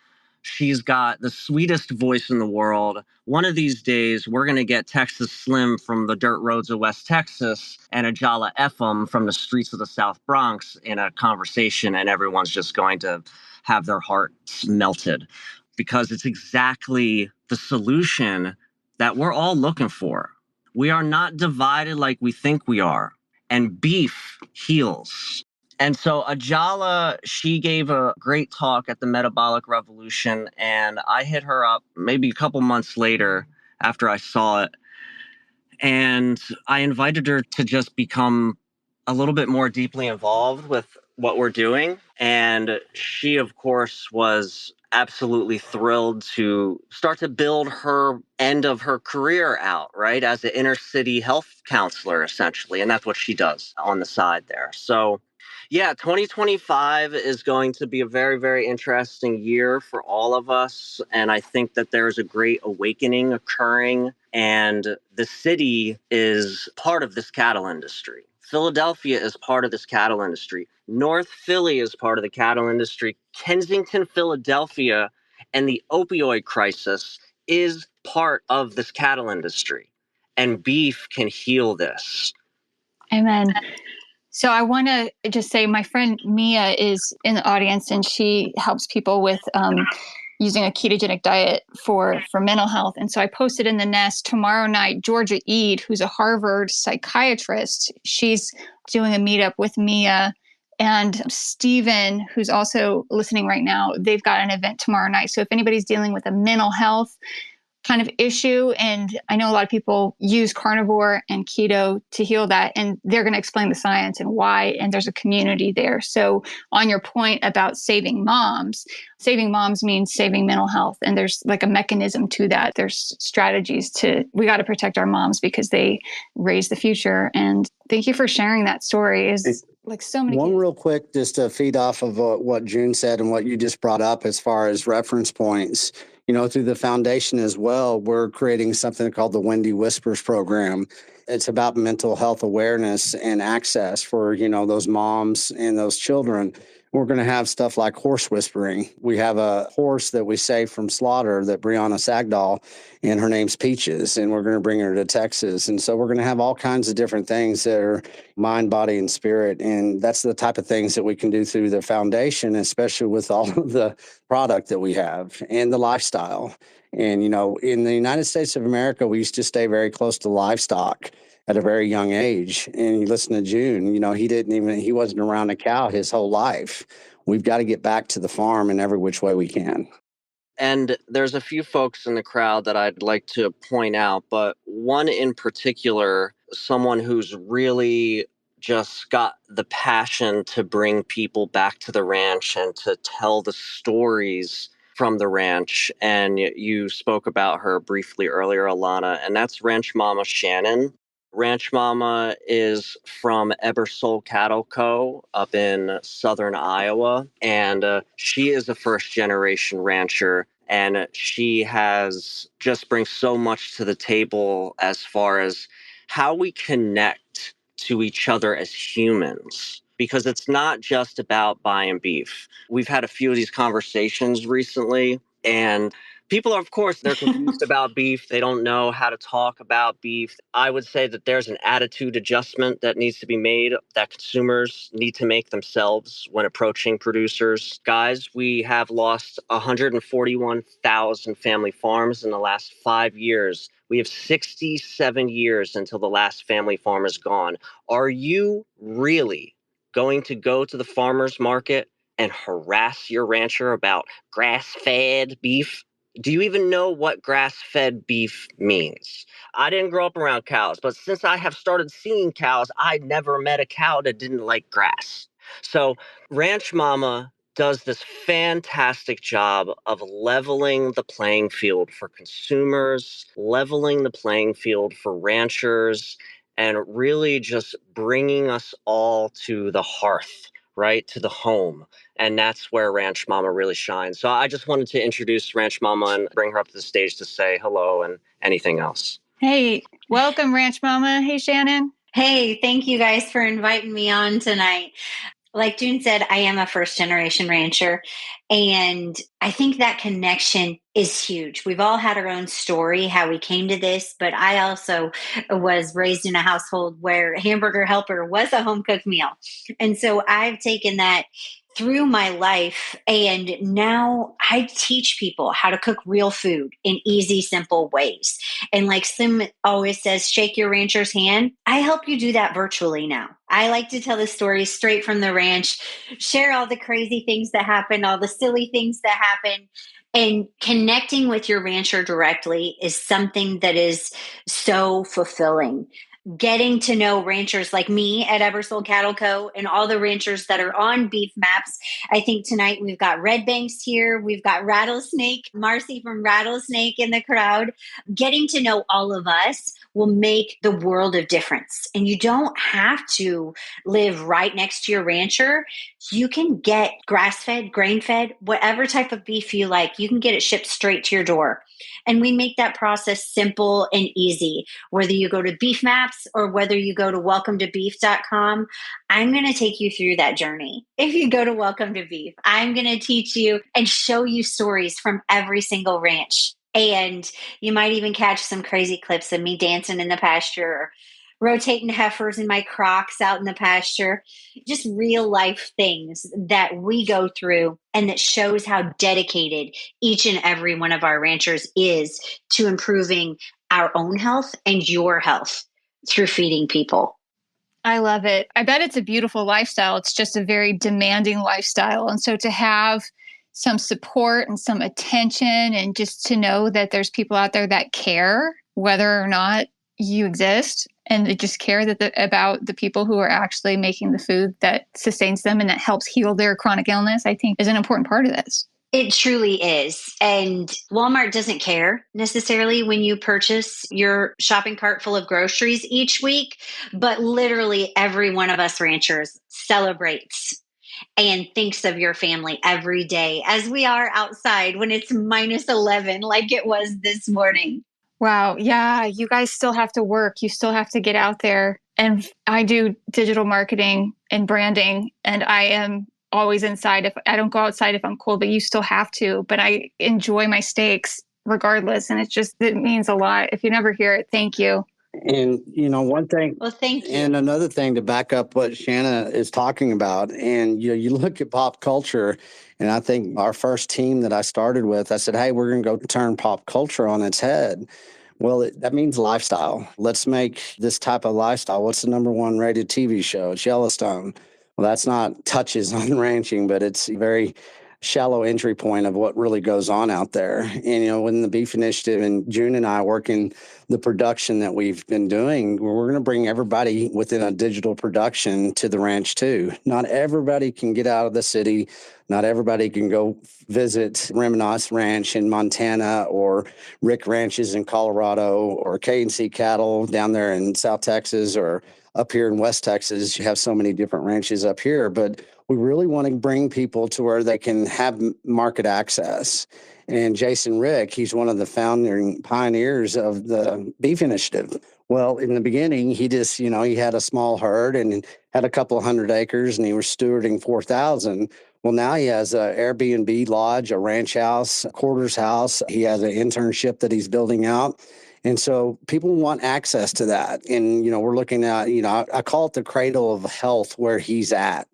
She's got the sweetest voice in the world. One of these days, we're going to get Texas Slim from the dirt roads of West Texas and Ajala Epham from the streets of the South Bronx in a conversation, and everyone's just going to have their hearts melted because it's exactly the solution that we're all looking for. We are not divided like we think we are, and beef heals. And so Ajala, she gave a great talk at the Metabolic Revolution, and I hit her up maybe a couple months later after I saw it. And I invited her to just become a little bit more deeply involved with what we're doing. And she, of course, was absolutely thrilled to start to build her end of her career out, right, as an inner city health counselor, essentially. And that's what she does on the side there. So yeah, 2025 is going to be a very, very interesting year for all of us. And I think that there's a great awakening occurring. And the city is part of this cattle industry. Philadelphia is part of this cattle industry. North Philly is part of the cattle industry. Kensington, Philadelphia And the opioid crisis is part of this cattle industry. And beef can heal this. Amen. So I want to just say my friend Mia is in the audience, and she helps people with using a ketogenic diet for mental health. And so I posted in the Nest tomorrow night, Georgia Eade, who's a Harvard psychiatrist, she's doing a meetup with Mia. And Stephen, who's also listening right now, they've got an event tomorrow night. So if anybody's dealing with a mental health kind of issue, and I know a lot of people use carnivore and keto to heal that, and they're going to explain the science and why, and there's a community there. So on your point about saving moms means saving mental health, and there's like a mechanism to that. There's strategies we got to protect our moms because they raise the future. And thank you for sharing that story. Is like so many One kids. real quick, just to feed off of what June said and what you just brought up as far as reference points. Through the foundation as well, we're creating something called the Wendy Whispers program. It's about mental health awareness and access for, those moms and those children. We're going to have stuff like horse whispering. We have a horse that we saved from slaughter, that Brianna Sagdahl, and her name's Peaches, and we're going to bring her to Texas. And so we're going to have all kinds of different things that are mind, body, and spirit. And that's the type of things that we can do through the foundation, especially with all of the product that we have and the lifestyle. And, in the United States of America, we used to stay very close to livestock at a very young age. And you listen to June, he wasn't around a cow his whole life. We've got to get back to the farm in every which way we can. And there's a few folks in the crowd that I'd like to point out, but one in particular, someone who's really just got the passion to bring people back to the ranch and to tell the stories from the ranch. And you spoke about her briefly earlier, Alana, and that's RanchMama Shanen. RanchMama is from Ebersole Cattle Co. up in southern Iowa, and she is a first-generation rancher, and she has just brings so much to the table as far as how we connect to each other as humans. Because it's not just about buying beef. We've had a few of these conversations recently, and people are, of course, they're confused about beef. They don't know how to talk about beef. I would say that there's an attitude adjustment that needs to be made, that consumers need to make themselves when approaching producers. Guys, we have lost 141,000 family farms in the last 5 years. We have 67 years until the last family farm is gone. Are you really going to go to the farmer's market and harass your rancher about grass-fed beef? Do you even know what grass-fed beef means? I didn't grow up around cows, but since I have started seeing cows, I never met a cow that didn't like grass. So Ranch Mama does this fantastic job of leveling the playing field for consumers, leveling the playing field for ranchers, and really just bringing us all to the hearth, right, to the home. And that's where Ranch Mama really shines. So I just wanted to introduce Ranch Mama and bring her up to the stage to say hello and anything else. Hey, welcome, Ranch Mama. Hey, Shannon. Hey, thank you guys for inviting me on tonight. Like June said, I am a first generation rancher, and I think that connection is huge. We've all had our own story, how we came to this, but I also was raised in a household where hamburger helper was a home cooked meal. And so I've taken that through my life, and now I teach people how to cook real food in easy, simple ways. And like Slim always says, shake your rancher's hand. I help you do that virtually now. I like to tell the stories straight from the ranch, share all the crazy things that happen, all the silly things that happen. And connecting with your rancher directly is something that is so fulfilling. Getting to know ranchers like me at Ebersole Cattle Co. and all the ranchers that are on beef maps. I think tonight we've got Red Banks here. We've got Rattlesnake, Marcy from Rattlesnake in the crowd. Getting to know all of us will make the world of difference. And you don't have to live right next to your rancher. You can get grass-fed, grain-fed, whatever type of beef you like. You can get it shipped straight to your door. And we make that process simple and easy. Whether you go to Beef Maps apps or whether you go to welcometobeef.com, I'm going to take you through that journey. If you go to Welcome to Beef, I'm going to teach you and show you stories from every single ranch. And you might even catch some crazy clips of me dancing in the pasture or rotating heifers in my Crocs out in the pasture. Just real life things that we go through and that shows how dedicated each and every one of our ranchers is to improving our own health and your health through feeding people. I love it. I bet it's a beautiful lifestyle. It's just a very demanding lifestyle. And so to have some support and some attention and just to know that there's people out there that care whether or not you exist and they just care about the people who are actually making the food that sustains them and that helps heal their chronic illness, I think is an important part of this. It truly is. And Walmart doesn't care necessarily when you purchase your shopping cart full of groceries each week, but literally every one of us ranchers celebrates and thinks of your family every day as we are outside when it's minus 11 like it was this morning. Wow. Yeah. You guys still have to work. You still have to get out there. And I do digital marketing and branding, and I am always inside. If I don't go outside if I'm cold, but you still have to. But I enjoy my steaks regardless. And it means a lot. If you never hear it, thank you. And, one thing. Well, thank you. And another thing to back up what Shanna is talking about. And, you look at pop culture, and I think our first team that I started with, I said, hey, we're going to go turn pop culture on its head. Well, that means lifestyle. Let's make this type of lifestyle. What's the number one rated TV show? It's Yellowstone. Well, that's not touches on ranching, but it's a very shallow entry point of what really goes on out there. And, when the Beef Initiative and June and I working the production that we've been doing, we're going to bring everybody within a digital production to the ranch too. Not everybody can get out of the city. Not everybody can go visit Remino's Ranch in Montana or Rick Ranches in Colorado or K&C Cattle down there in South Texas or up here in West Texas. You have so many different ranches up here, but we really want to bring people to where they can have market access. And Jason Rick, he's one of the founding pioneers of the Beef Initiative. Well, in the beginning, he just, he had a small herd and had a couple of 100 acres and he was stewarding 4,000. Well, now he has an Airbnb lodge, a ranch house, a quarters house. He has an internship that he's building out. And so people want access to that. And, we're looking at, I call it the cradle of health where he's at.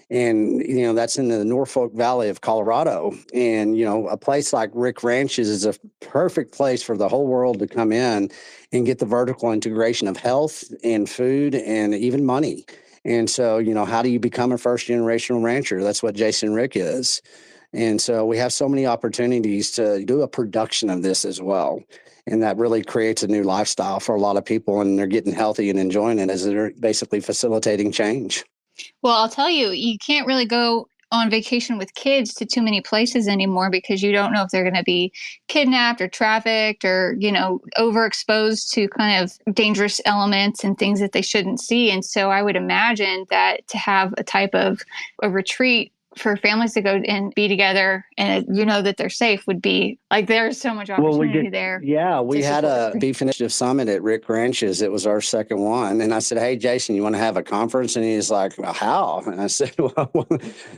And, that's in the Norfolk Valley of Colorado. And, a place like Rick Ranches is a perfect place for the whole world to come in and get the vertical integration of health and food and even money. And so, how do you become a first generational rancher? That's what Jason Rick is. And so we have so many opportunities to do a production of this as well. And that really creates a new lifestyle for a lot of people, and they're getting healthy and enjoying it as they're basically facilitating change. Well, I'll tell you, you can't really go on vacation with kids to too many places anymore because you don't know if they're going to be kidnapped or trafficked or, overexposed to kind of dangerous elements and things that they shouldn't see. And so I would imagine that to have a type of a retreat for families to go and be together and that they're safe would be like, there's so much opportunity there. Yeah, we had a Beef Initiative Summit at Rick Ranches. It was our second one. And I said, hey, Jason, you want to have a conference? And he's like, well, how? And I said, well,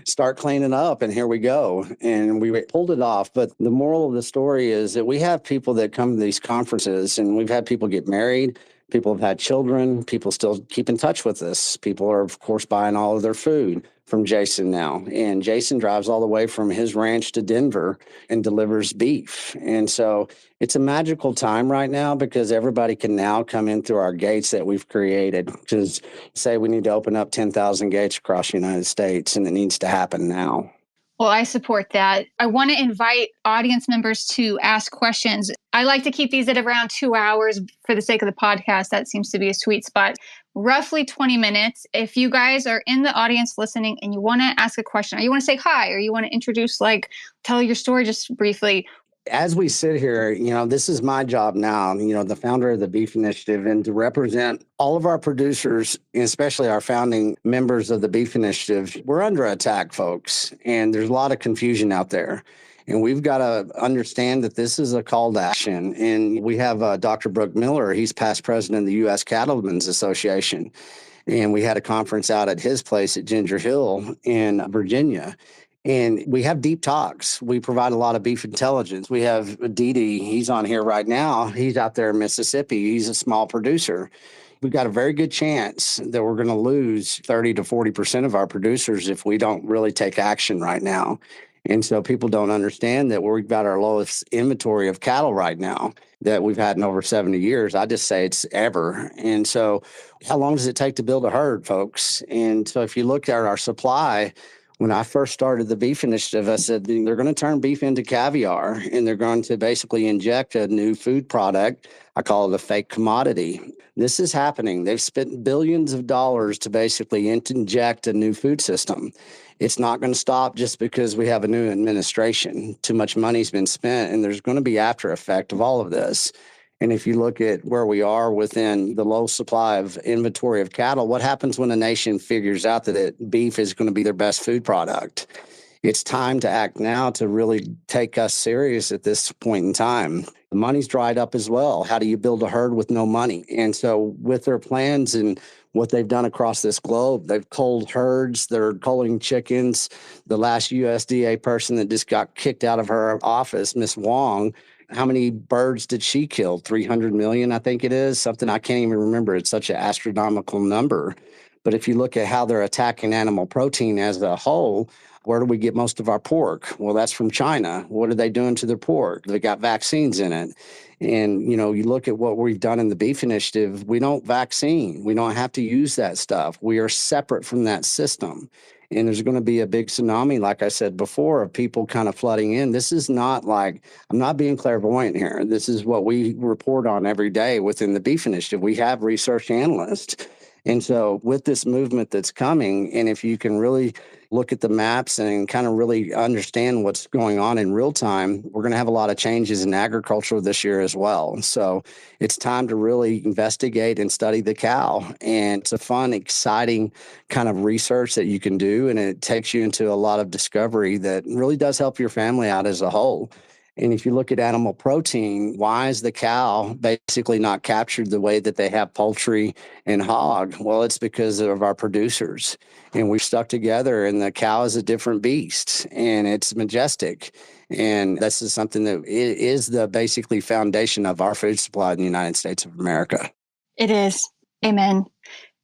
start cleaning up. And here we go. And we pulled it off. But the moral of the story is that we have people that come to these conferences, and we've had people get married. People have had children. People still keep in touch with us. People are, of course, buying all of their food from Jason now. And Jason drives all the way from his ranch to Denver and delivers beef. And so it's a magical time right now because everybody can now come in through our gates that we've created. Because say we need to open up 10,000 gates across the United States, and it needs to happen now. Well, I support that. I want to invite audience members to ask questions. I like to keep these at around 2 hours for the sake of the podcast. That seems to be a sweet spot. Roughly 20 minutes. If you guys are in the audience listening and you want to ask a question, or you want to say hi, or you want to introduce, tell your story just briefly. As we sit here, this is my job now, the founder of the Beef Initiative, and to represent all of our producers, and especially our founding members of the Beef Initiative. We're under attack, folks, and there's a lot of confusion out there. And we've got to understand that this is a call to action. And we have Dr. Brooke Miller. He's past president of the U.S. Cattlemen's Association. And we had a conference out at his place at Ginger Hill in Virginia. And we have deep talks. We provide a lot of beef intelligence. We have Didi. He's on here right now. He's out there in Mississippi. He's a small producer. We've got a very good chance that we're going to lose 30 to 40% of our producers if we don't really take action right now. And so people don't understand that we've got our lowest inventory of cattle right now that we've had in over 70 years. I just say it's ever. And so how long does it take to build a herd, folks? And so if you look at our supply, when I first started the beef initiative, I said they're going to turn beef into caviar, and they're going to basically inject a new food product. I call it a fake commodity. This is happening. They've spent billions of dollars to basically inject a new food system. It's not going to stop just because we have a new administration. Too much money's been spent, and there's going to be after effect of all of this. And if you look at where we are within the low supply of inventory of cattle, what happens when a nation figures out that beef is going to be their best food product? It's time to act now to really take us serious at this point in time. The money's dried up as well. How do you build a herd with no money? And so with their plans and what they've done across this globe, they've culled herds, they're culling chickens. The last USDA person that just got kicked out of her office, Miss Wong, how many birds did she kill? 300 million, I think it is. Something I can't even remember. It's such an astronomical number. But if you look at how they're attacking animal protein as a whole, where do we get most of our pork? Well, that's from China. What are they doing to their pork? They got vaccines in it. And, you look at what we've done in the beef initiative, we don't vaccine. We don't have to use that stuff. We are separate from that system. And there's going to be a big tsunami, like I said before, of people kind of flooding in. This is not like, I'm not being clairvoyant here. This is what we report on every day within the beef initiative. We have research analysts. And so with this movement that's coming, and if you can really look at the maps and kind of really understand what's going on in real time, we're going to have a lot of changes in agriculture this year as well. So it's time to really investigate and study the cow. And it's a fun, exciting kind of research that you can do. And it takes you into a lot of discovery that really does help your family out as a whole. And if you look at animal protein, why is the cow basically not captured the way that they have poultry and hog? Well, it's because of our producers. And we've stuck together, and the cow is a different beast, and it's majestic. And this is something that is the basically foundation of our food supply in the United States of America. It is. Amen.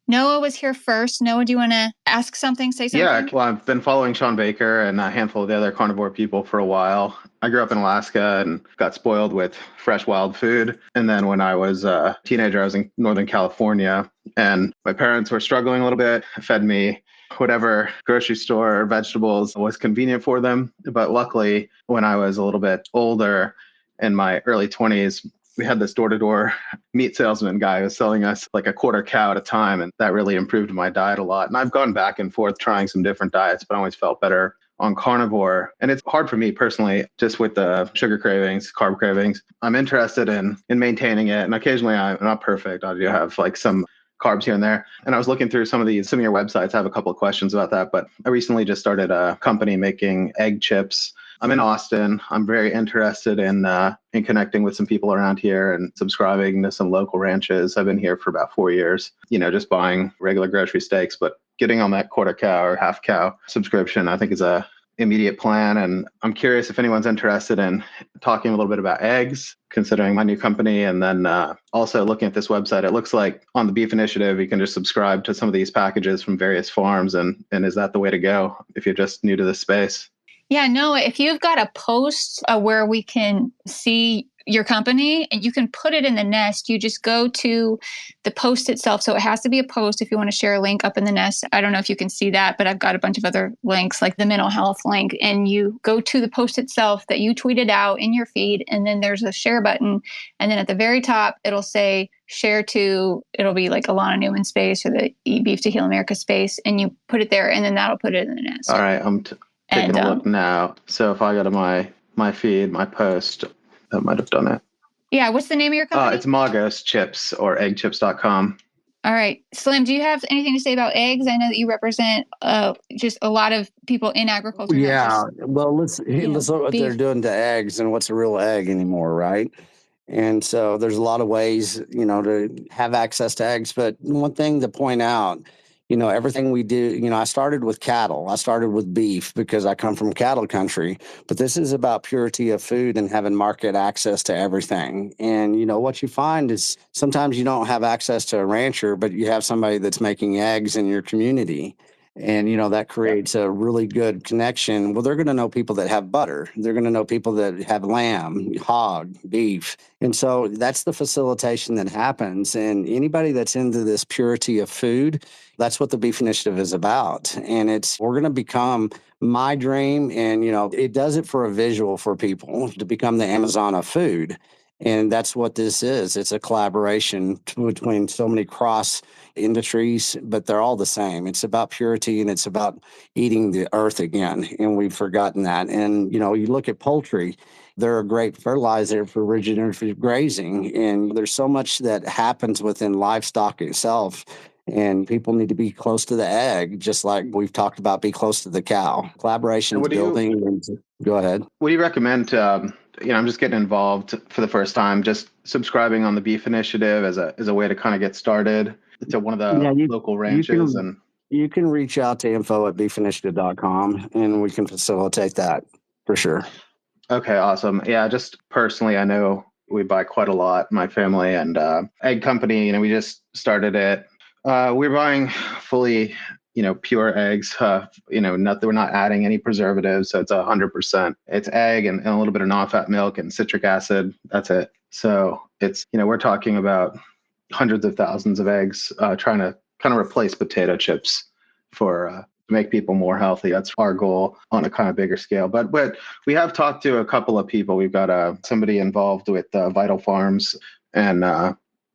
Noah was here first. Noah, do you want to ask something, say something? Yeah, well, I've been following Shawn Baker and a handful of the other carnivore people for a while. I grew up in Alaska and got spoiled with fresh wild food. And then when I was a teenager, I was in Northern California, and my parents were struggling a little bit, fed me whatever grocery store or vegetables was convenient for them. But luckily, when I was a little bit older, in my early 20s, we had this door-to-door meat salesman guy who was selling us like a quarter cow at a time. And that really improved my diet a lot. And I've gone back and forth trying some different diets, but I always felt better on carnivore. And it's hard for me personally, just with the sugar cravings, carb cravings. I'm interested in maintaining it. And occasionally I'm not perfect. I do have like some carbs here and there. And I was looking through some of your websites. I have a couple of questions about that, but I recently just started a company making egg chips. I'm in Austin. I'm very interested in connecting with some people around here and subscribing to some local ranches. I've been here for about 4 years, just buying regular grocery steaks, but getting on that quarter cow or half cow subscription, I think is a immediate plan. And I'm curious if anyone's interested in talking a little bit about eggs, considering my new company. And then also looking at this website, it looks like on the Beef Initiative, you can just subscribe to some of these packages from various farms. And is that the way to go if you're just new to this space? Yeah, no, if you've got a post where we can see your company and you can put it in the nest, you just go to the post itself. So it has to be a post if you want to share a link up in the nest. I don't know if you can see that, but I've got a bunch of other links like the mental health link, and you go to the post itself that you tweeted out in your feed. And then there's a share button. And then at the very top, it'll say share to, it'll be like Alana Newman space or the Eat Beef to Heal America space. And you put it there and then that'll put it in the nest. All right. I'm taking a look now. So if I go to my feed, my post, that might have done it. Yeah. What's the name of your company? It's Magos Chips or eggchips.com. All right. Slim, do you have anything to say about eggs? I know that you represent just a lot of people in agriculture. Yeah. Well, let's look what they're beef. doing to eggs and what's a real egg anymore, right? And so there's a lot of ways, to have access to eggs. But one thing to point out, everything we do, I started with cattle. I started with beef because I come from cattle country. But this is about purity of food and having market access to everything. And, what you find is sometimes you don't have access to a rancher, but you have somebody that's making eggs in your community. And, that creates a really good connection. Well, they're going to know people that have butter. They're going to know people that have lamb, hog, beef. And so that's the facilitation that happens. And anybody that's into this purity of food, that's what the Beef Initiative is about. And we're going to become my dream. And, it does it for a visual for people to become the Amazon of food. And that's what this is. It's a collaboration between so many cross industries, but they're all the same. It's about purity and it's about eating the earth again. And we've forgotten that. And, you look at poultry, they're a great fertilizer for regenerative grazing. And there's so much that happens within livestock itself. And people need to be close to the egg, just like we've talked about, be close to the cow. Collaboration, building. Go ahead. What do you recommend to, I'm just getting involved for the first time, just subscribing on the Beef Initiative as a way to kind of get started to one of the local ranches? You can reach out to info@beefinitiative.com and we can facilitate that for sure. Okay, awesome. Yeah, just personally, I know we buy quite a lot, my family, and egg company, we just started it. We're buying fully, pure eggs. We're not adding any preservatives, so it's 100%. It's egg and a little bit of non-fat milk and citric acid. That's it. So it's, we're talking about hundreds of thousands of eggs, trying to kind of replace potato chips for make people more healthy. That's our goal on a kind of bigger scale. But we have talked to a couple of people. We've got somebody involved with Vital Farms, and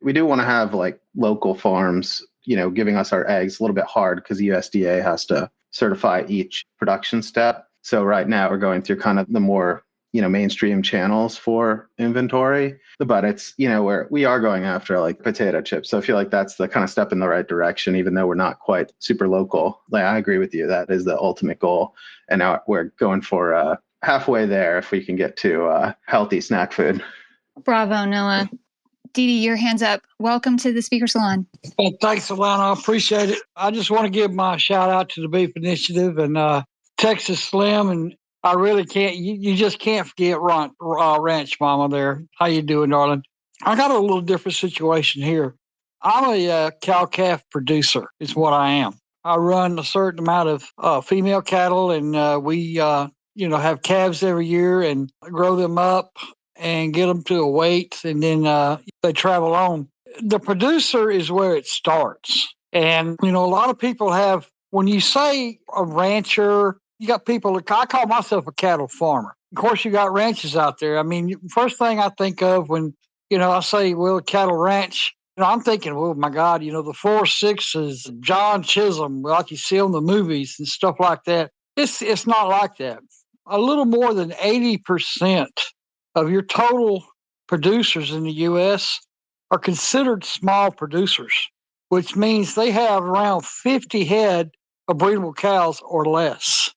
we do want to have like local farms, giving us our eggs. A little bit hard because the USDA has to certify each production step. So right now we're going through kind of the more mainstream channels for inventory, but it's, where we are going after like potato chips. So I feel like that's the kind of step in the right direction, even though we're not quite super local. Like, I agree with you. That is the ultimate goal. And now we're going for halfway there if we can get to healthy snack food. Bravo, Noah. Dee Dee, your hand's up. Welcome to the Speaker Salon. Well, thanks, Alana. I appreciate it. I just want to give my shout out to the Beef Initiative and Texas Slim, and I really can't. You just can't forget Ranch Mama there. How you doing, darling? I got a little different situation here. I'm a cow-calf producer is what I am. I run a certain amount of female cattle, and we have calves every year and grow them up and get them to a weight, and then they travel on. The producer is where it starts. And, a lot of people when you say a rancher, you got people, I call myself a cattle farmer. Of course, you got ranches out there. I mean, first thing I think of when, I say, well, a cattle ranch, I'm thinking, oh my God, the 4.6s, John Chisholm, like you see on the movies and stuff like that. It's not like that. A little more than 80% of your total producers in the U.S. are considered small producers, which means they have around 50 head of breedable cows or less.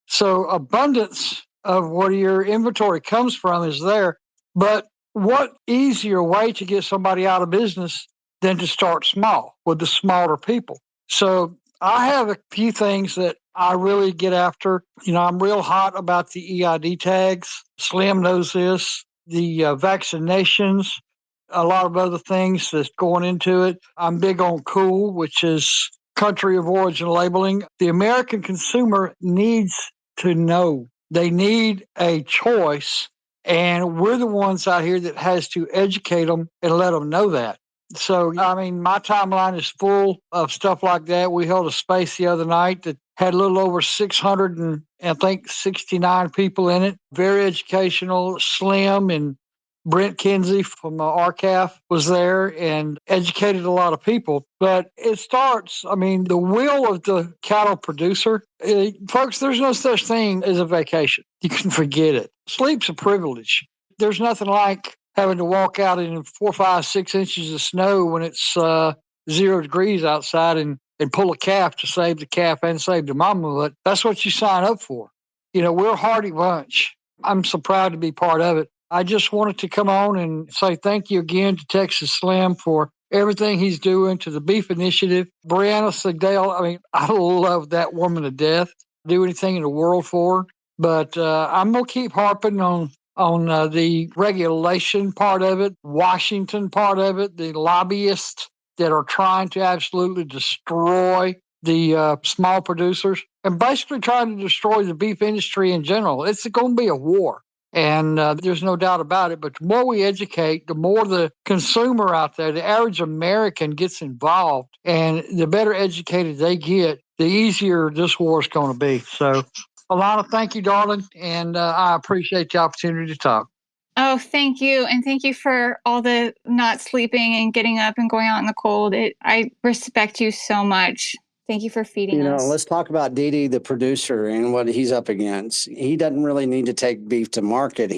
So abundance of where your inventory comes from is there. But what easier way to get somebody out of business than to start small with the smaller people? So I have a few things that I really get after. I'm real hot about the EID tags. Slim knows this. The vaccinations, a lot of other things that's going into it. I'm big on COOL, which is country of origin labeling. The American consumer needs to know. They need a choice, and we're the ones out here that has to educate them and let them know that. So, my timeline is full of stuff like that. We held a space the other night that had a little over 600 and I think 69 people in it. Very educational. Slim and Brent Kinsey from RCAF was there and educated a lot of people. But it starts, the will of the cattle producer. Folks, there's no such thing as a vacation. You can forget it. Sleep's a privilege. There's nothing like having to walk out in 4, 5, 6 inches of snow when it's 0 degrees outside and pull a calf to save the calf and save the mama. But that's what you sign up for. We're a hardy bunch. I'm so proud to be part of it. I just wanted to come on and say thank you again to Texas Slim for everything he's doing, to the Beef Initiative. Brianna Segdale, I love that woman to death. Do anything in the world for her. But I'm going to keep harping on the regulation part of it, Washington part of it, the lobbyists that are trying to absolutely destroy the small producers and basically trying to destroy the beef industry in general. It's going to be a war. And there's no doubt about it. But the more we educate, the more the consumer out there, the average American gets involved, and the better educated they get, the easier this war is going to be. So, Alana, thank you, darling. And I appreciate the opportunity to talk. Oh, thank you. And thank you for all the not sleeping and getting up and going out in the cold. I respect you so much. Thank you for feeding us. Let's talk about Didi, the producer, and what he's up against. He doesn't really need to take beef to market.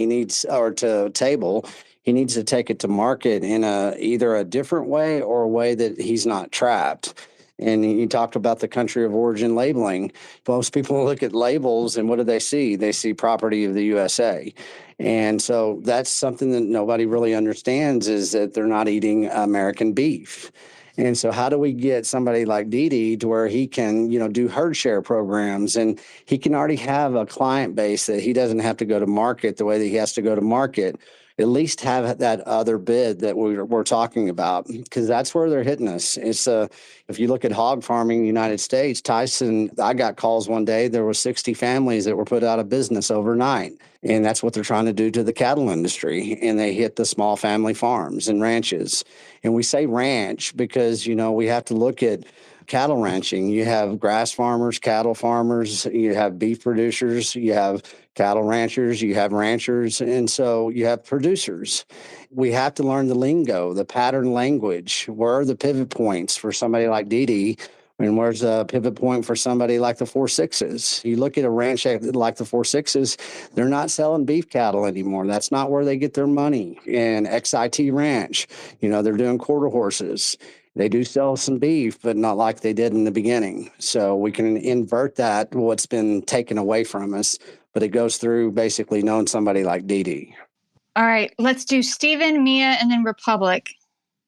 Or to table. He needs to take it to market in either a different way or a way that he's not trapped. And you talked about the country of origin labeling. Most people look at labels and what do they see? They see property of the USA. And so that's something that nobody really understands, is that they're not eating American beef. And so how do we get somebody like Didi to where he can, do herd share programs, and he can already have a client base that he doesn't have to go to market the way that he has to go to market, at least have that other bid that we're talking about, because that's where they're hitting us. It's if you look at hog farming in the United States, Tyson, I got calls one day, there were 60 families that were put out of business overnight. And that's what they're trying to do to the cattle industry. And they hit the small family farms and ranches. And we say ranch because, we have to look at cattle ranching. You have grass farmers, cattle farmers, you have beef producers, you have cattle ranchers, you have ranchers, and so you have producers. We have to learn the lingo, the pattern language. Where are the pivot points for somebody like Didi? And where's the pivot point for somebody like the 4-6s? You look at a ranch like the 4-6s, they're not selling beef cattle anymore. That's not where they get their money. And XIT Ranch, they're doing quarter horses. They do sell some beef, but not like they did in the beginning. So we can invert that, what's been taken away from us, but it goes through basically knowing somebody like Didi. All right, let's do Stephen, Mia, and then Republic.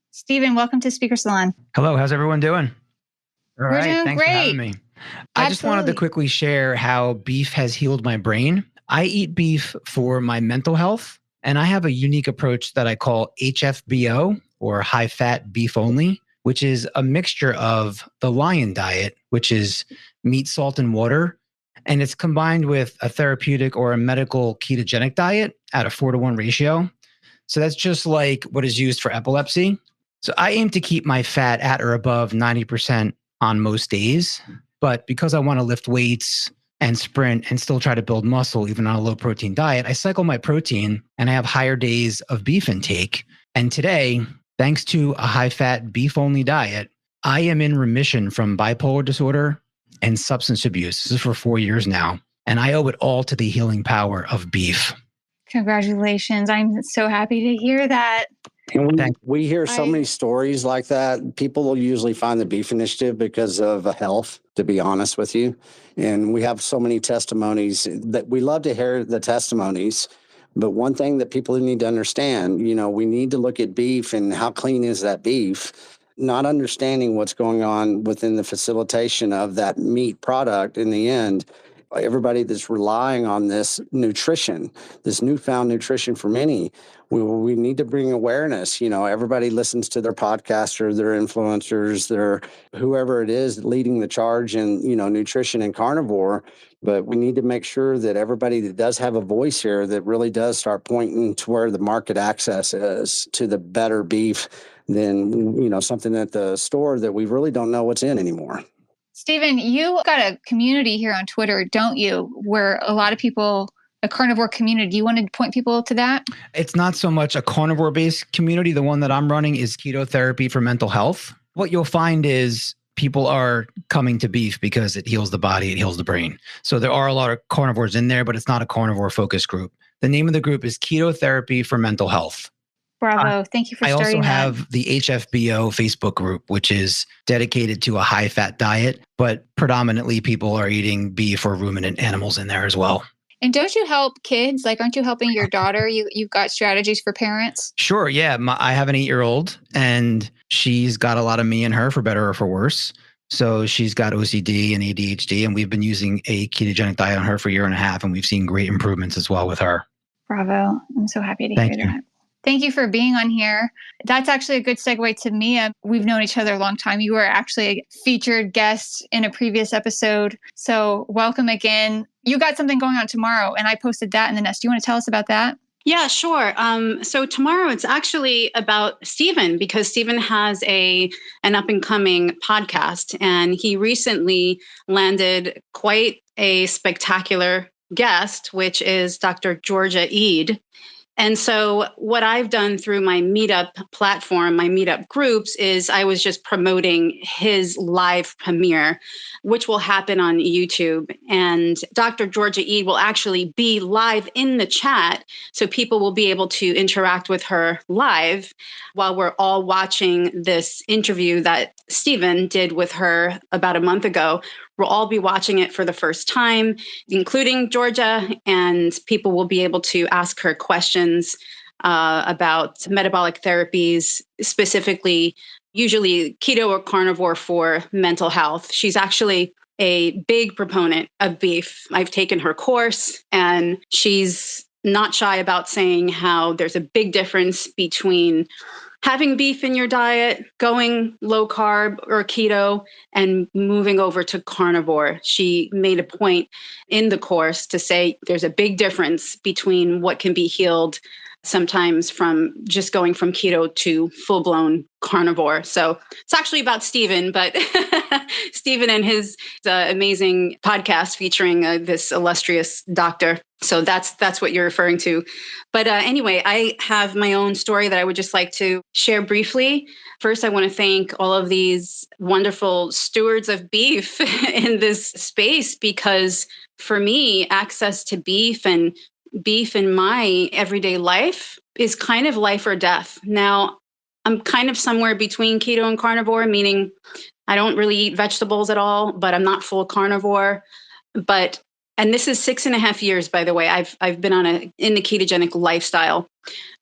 Stephen, welcome to Speaker Salon. Hello, how's everyone doing? We're doing thanks great. for having me. I just wanted to quickly share how beef has healed my brain. I eat beef for my mental health, and I have a unique approach that I call HFBO, or high fat beef only, which is a mixture of the lion diet, which is meat, salt, and water. And it's combined with a therapeutic or a medical ketogenic diet at a 4-to-1 ratio. So that's just like what is used for epilepsy. So I aim to keep my fat at or above 90% on most days. But because I want to lift weights and sprint and still try to build muscle, even on a low protein diet, I cycle my protein and I have higher days of beef intake. And today, thanks to a high fat beef only diet, I am in remission from bipolar disorder and substance abuse. This is for 4 years now. And I owe it all to the healing power of beef. Congratulations. I'm so happy to hear that. And we hear so many stories like that. People will usually find the Beef Initiative because of health, to be honest with you. And we have so many testimonies that we love to hear the testimonies. But one thing that people need to understand, we need to look at beef and how clean is that beef, not understanding what's going on within the facilitation of that meat product in the end. Everybody that's relying on this nutrition, this newfound nutrition for many, we need to bring awareness. Everybody listens to their podcaster, their influencers, their whoever it is leading the charge in, nutrition and carnivore. But we need to make sure that everybody that does have a voice here that really does start pointing to where the market access is to the better beef than, something at the store that we really don't know what's in anymore. Stephen, you got a community here on Twitter, don't you, where a lot of people, a carnivore community. Do you want to point people to that? It's not so much a carnivore-based community. The one that I'm running is keto therapy for mental health. What you'll find is people are coming to beef because it heals the body, it heals the brain. So there are a lot of carnivores in there, but it's not a carnivore focus group. The name of the group is Keto Therapy for Mental Health. Bravo. Thank you for starting that. I also have the HFBO Facebook group, which is dedicated to a high-fat diet, but predominantly people are eating beef or ruminant animals in there as well. And don't you help kids? Like, aren't you helping your daughter? You've got strategies for parents? Sure, yeah. I have an 8-year-old, and she's got a lot of me in her, for better or for worse. So she's got OCD and ADHD, and we've been using a ketogenic diet on her for a year and a half, and we've seen great improvements as well with her. Bravo. I'm so happy to hear that. Thank you for being on here. That's actually a good segue to Mia. We've known each other a long time. You were actually a featured guest in a previous episode. So welcome again. You got something going on tomorrow, and I posted that in the nest. Do you want to tell us about that? Yeah, sure. So tomorrow it's actually about Stephen, because Stephen has an up and coming podcast, and he recently landed quite a spectacular guest, which is Dr. Georgia Ede. And so what I've done through my meetup platform, my meetup groups, is I was just promoting his live premiere, which will happen on YouTube. And Dr. Georgia Ede will actually be live in the chat. So people will be able to interact with her live while we're all watching this interview that Stephen did with her about a month ago. We'll all be watching it for the first time, including Georgia, and people will be able to ask her questions about metabolic therapies, specifically, usually keto or carnivore for mental health. She's actually a big proponent of beef. I've taken her course, and she's not shy about saying how there's a big difference between having beef in your diet, going low carb or keto, and moving over to carnivore. She made a point in the course to say there's a big difference between what can be healed sometimes from just going from keto to full-blown carnivore. So it's actually about Stephen, but Stephen and his amazing podcast featuring this illustrious doctor. So that's what you're referring to. But anyway, I have my own story that I would just like to share briefly. First, I want to thank all of these wonderful stewards of beef in this space, because for me, access to beef and beef in my everyday life is kind of life or death. Now, I'm kind of somewhere between keto and carnivore, meaning I don't really eat vegetables at all, but I'm not full carnivore. And this is 6.5 years, by the way. I've been in the ketogenic lifestyle,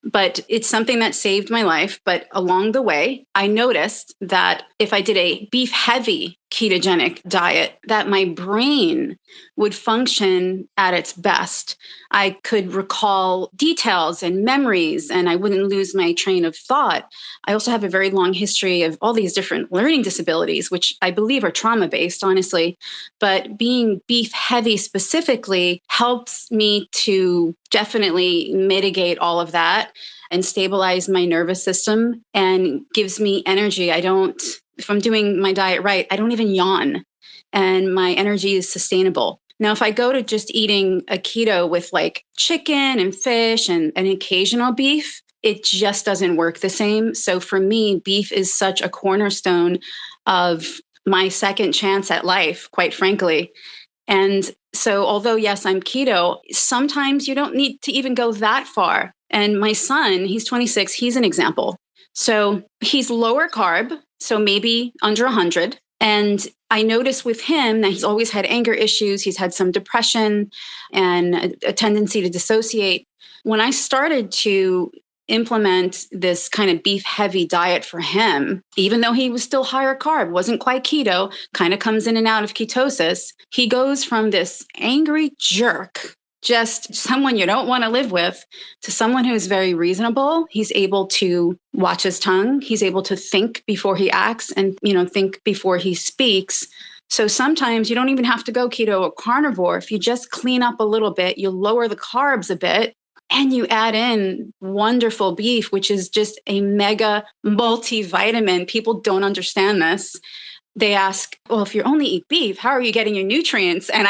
but it's something that saved my life. But along the way, I noticed that if I did a beef heavy ketogenic diet, that my brain would function at its best. I could recall details and memories, and I wouldn't lose my train of thought. I also have a very long history of all these different learning disabilities, which I believe are trauma-based, honestly. But being beef heavy specifically helps me to definitely mitigate all of that and stabilize my nervous system and gives me energy. If I'm doing my diet right, I don't even yawn, and my energy is sustainable. Now, if I go to just eating a keto with like chicken and fish and an occasional beef, it just doesn't work the same. So for me, beef is such a cornerstone of my second chance at life, quite frankly. And so although, yes, I'm keto, sometimes you don't need to even go that far. And my son, he's 26, he's an example. So he's lower carb, so maybe under 100. And I noticed with him that he's always had anger issues. He's had some depression and a tendency to dissociate. When I started to implement this kind of beef heavy diet for him, even though he was still higher carb, wasn't quite keto, kind of comes in and out of ketosis, he goes from this angry jerk, just someone you don't want to live with, to someone who is very reasonable. He's able to watch his tongue. He's able to think before he acts and, think before he speaks. So sometimes you don't even have to go keto or carnivore. If you just clean up a little bit, you lower the carbs a bit, and you add in wonderful beef, which is just a mega multivitamin. People don't understand this. They ask, well, if you only eat beef, how are you getting your nutrients? And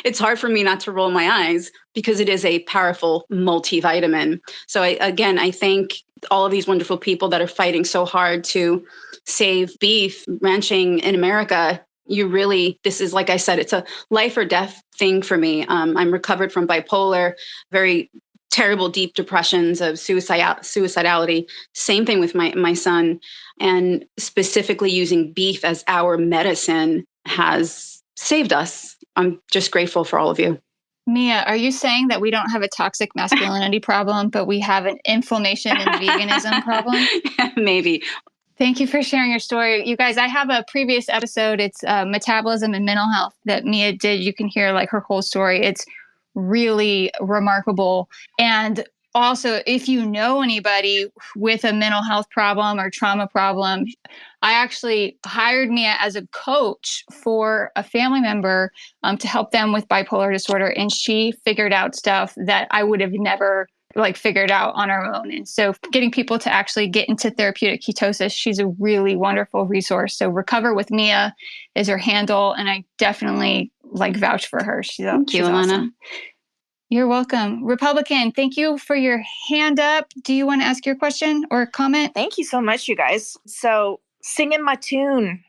it's hard for me not to roll my eyes, because it is a powerful multivitamin. So I thank all of these wonderful people that are fighting so hard to save beef ranching in America. This is, like I said, it's a life or death thing for me. I'm recovered from bipolar, very terrible deep depressions of suicidality. Same thing with my son. And specifically using beef as our medicine has saved us. I'm just grateful for all of you. Mia, are you saying that we don't have a toxic masculinity problem, but we have an inflammation and veganism problem? Maybe. Thank you for sharing your story. You guys, I have a previous episode. It's metabolism and mental health that Mia did. You can hear like her whole story. It's really remarkable. And also, if you know anybody with a mental health problem or trauma problem, I actually hired Mia as a coach for a family member to help them with bipolar disorder. And she figured out stuff that I would have never figured out on our own. And so getting people to actually get into therapeutic ketosis, she's a really wonderful resource. So Recover with Mia is her handle. And I definitely vouch for her. She's Alana. Awesome. You're welcome. Republican, thank you for your hand up. Do you want to ask your question or comment? Thank you so much, you guys. So singing my tune.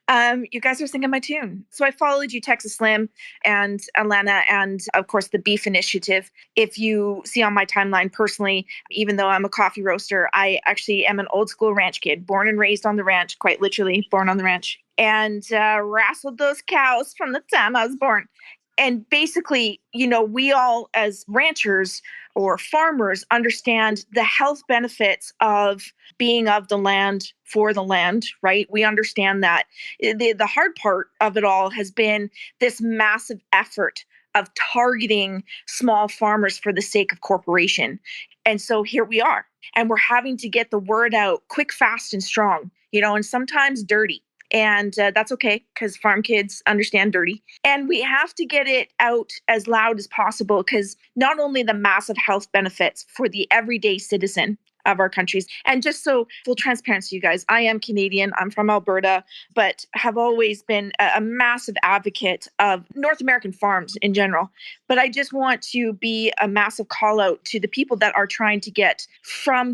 You guys are singing my tune. So I followed you, Texas Slim and Alana, and of course the Beef Initiative. If you see on my timeline personally, even though I'm a coffee roaster, I actually am an old school ranch kid, born and raised on the ranch, quite literally born on the ranch, and wrestled those cows from the time I was born. And basically, we all as ranchers or farmers understand the health benefits of being of the land for the land, right? We understand that. The hard part of it all has been this massive effort of targeting small farmers for the sake of corporation. And so here we are, and we're having to get the word out quick, fast, and strong, and sometimes dirty. And that's okay, because farm kids understand dirty. And we have to get it out as loud as possible, because not only the massive health benefits for the everyday citizen of our countries, and just so full transparency, you guys, I am Canadian. I'm from Alberta, but have always been a massive advocate of North American farms in general. But I just want to be a massive call out to the people that are trying to get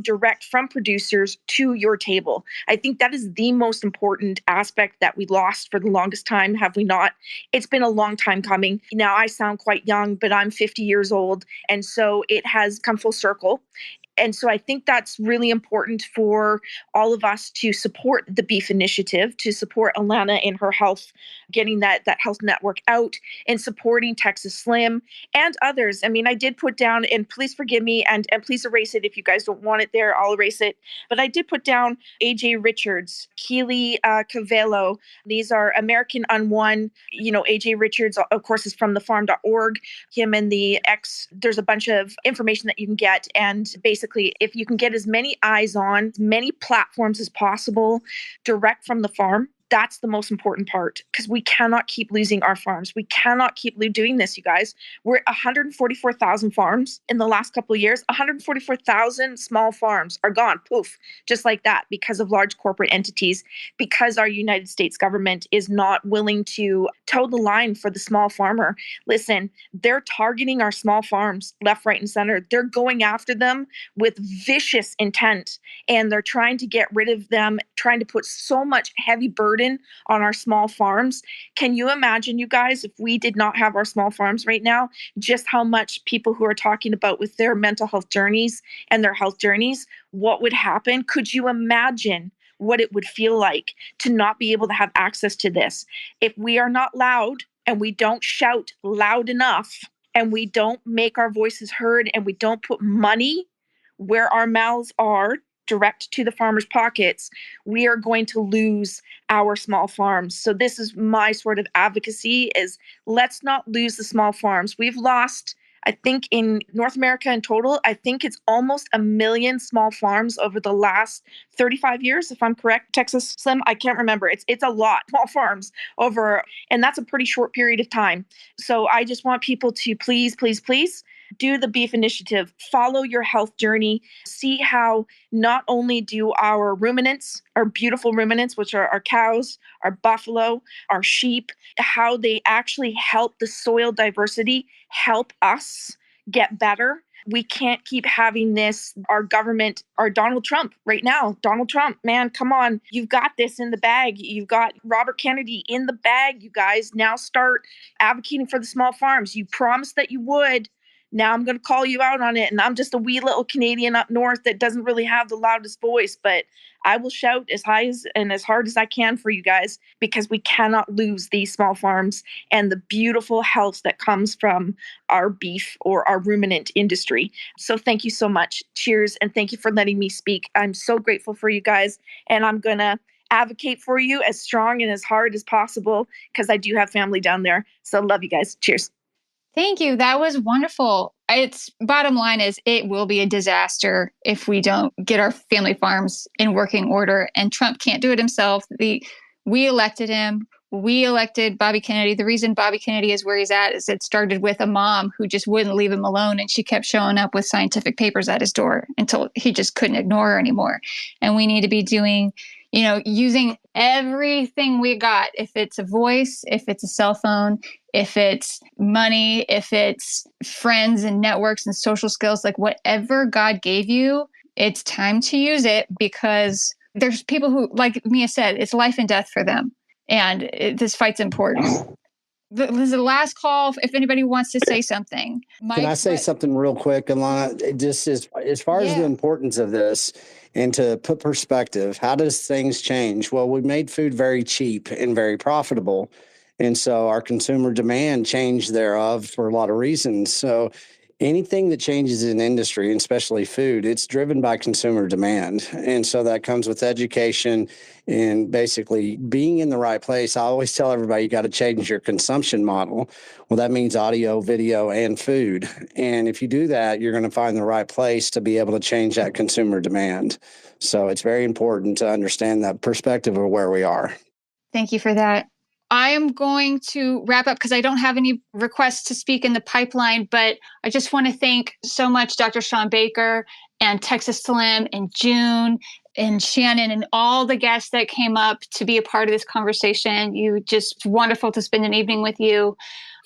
direct from producers to your table. I think that is the most important aspect that we lost for the longest time, have we not? It's been a long time coming. Now, I sound quite young, but I'm 50 years old, and so it has come full circle. And so I think that's really important for all of us to support the Beef Initiative, to support Alana in her health, getting that health network out, and supporting Texas Slim and others. I mean, I did put down, and please forgive me, and please erase it if you guys don't want it there, I'll erase it. But I did put down AJ Richards, Keely Cavello. These are American Unwon. AJ Richards, of course, is from thefarm.org. Him and there's a bunch of information that you can get. And basically, if you can get as many eyes on, as many platforms as possible, direct from the farm, that's the most important part, because we cannot keep losing our farms. We cannot keep doing this, you guys. We're at 144,000 farms in the last couple of years. 144,000 small farms are gone, poof, just like that, because of large corporate entities, because our United States government is not willing to toe the line for the small farmer. Listen, they're targeting our small farms left, right, and center. They're going after them with vicious intent, and they're trying to get rid of them, trying to put so much heavy burden on our small farms. Can you imagine, you guys, if we did not have our small farms right now, just how much people who are talking about with their mental health journeys and their health journeys, what would happen? Could you imagine what it would feel like to not be able to have access to this? If we are not loud, and we don't shout loud enough, and we don't make our voices heard, and we don't put money where our mouths are, direct to the farmers' pockets, we are going to lose our small farms. So this is my sort of advocacy, is let's not lose the small farms. We've lost, I think in North America in total, I think it's almost 1 million small farms over the last 35 years, if I'm correct, Texas Slim. I can't remember. It's a lot, small farms over, and that's a pretty short period of time. So I just want people to please, please, please do the Beef Initiative, follow your health journey, see how not only do our ruminants, our beautiful ruminants, which are our cows, our buffalo, our sheep, how they actually help the soil diversity, help us get better. We can't keep having this, our government, our Donald Trump right now. Donald Trump, man, come on. You've got this in the bag. You've got Robert Kennedy in the bag, you guys. Now start advocating for the small farms. You promised that you would. Now I'm going to call you out on it. And I'm just a wee little Canadian up north that doesn't really have the loudest voice, but I will shout as high as and as hard as I can for you guys, because we cannot lose these small farms and the beautiful health that comes from our beef or our ruminant industry. So thank you so much. Cheers. And thank you for letting me speak. I'm so grateful for you guys. And I'm going to advocate for you as strong and as hard as possible, because I do have family down there. So love you guys. Cheers. Thank you. That was wonderful. It's bottom line is it will be a disaster if we don't get our family farms in working order, and Trump can't do it himself. We elected him. We elected Bobby Kennedy. The reason Bobby Kennedy is where he's at is it started with a mom who just wouldn't leave him alone, and she kept showing up with scientific papers at his door until he just couldn't ignore her anymore. And we need to be doing, using everything we got. If it's a voice, if it's a cell phone, if it's money, if it's friends and networks and social skills, like whatever God gave you, it's time to use it, because there's people who, like Mia said, it's life and death for them. And this fight's important. This is the last call if anybody wants to say something. Mike, can I say something real quick, Alana? Just as far as the importance of this, and to put perspective, how does things change? Well, we made food very cheap and very profitable. And so our consumer demand changed thereof for a lot of reasons. So anything that changes in industry, and especially food, it's driven by consumer demand. And so that comes with education and basically being in the right place. I always tell everybody, you got to change your consumption model. Well, that means audio, video, and food. And if you do that, you're going to find the right place to be able to change that consumer demand. So it's very important to understand that perspective of where we are. Thank you for that. I am going to wrap up because I don't have any requests to speak in the pipeline, but I just want to thank so much Dr. Shawn Baker and Texas Slim and June and Shannon and all the guests that came up to be a part of this conversation. You just wonderful to spend an evening with you.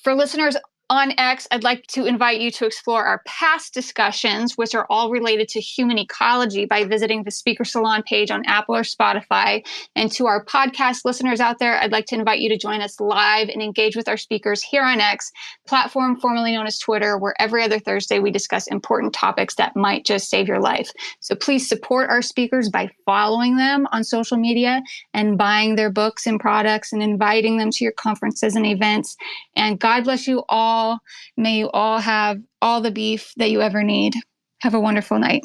For listeners on X, I'd like to invite you to explore our past discussions, which are all related to human ecology, by visiting the Speaker Salon page on Apple or Spotify. And to our podcast listeners out there, I'd like to invite you to join us live and engage with our speakers here on X, platform formerly known as Twitter, where every other Thursday we discuss important topics that might just save your life. So please support our speakers by following them on social media and buying their books and products and inviting them to your conferences and events. And God bless you all. May you all have all the beef that you ever need. Have a wonderful night.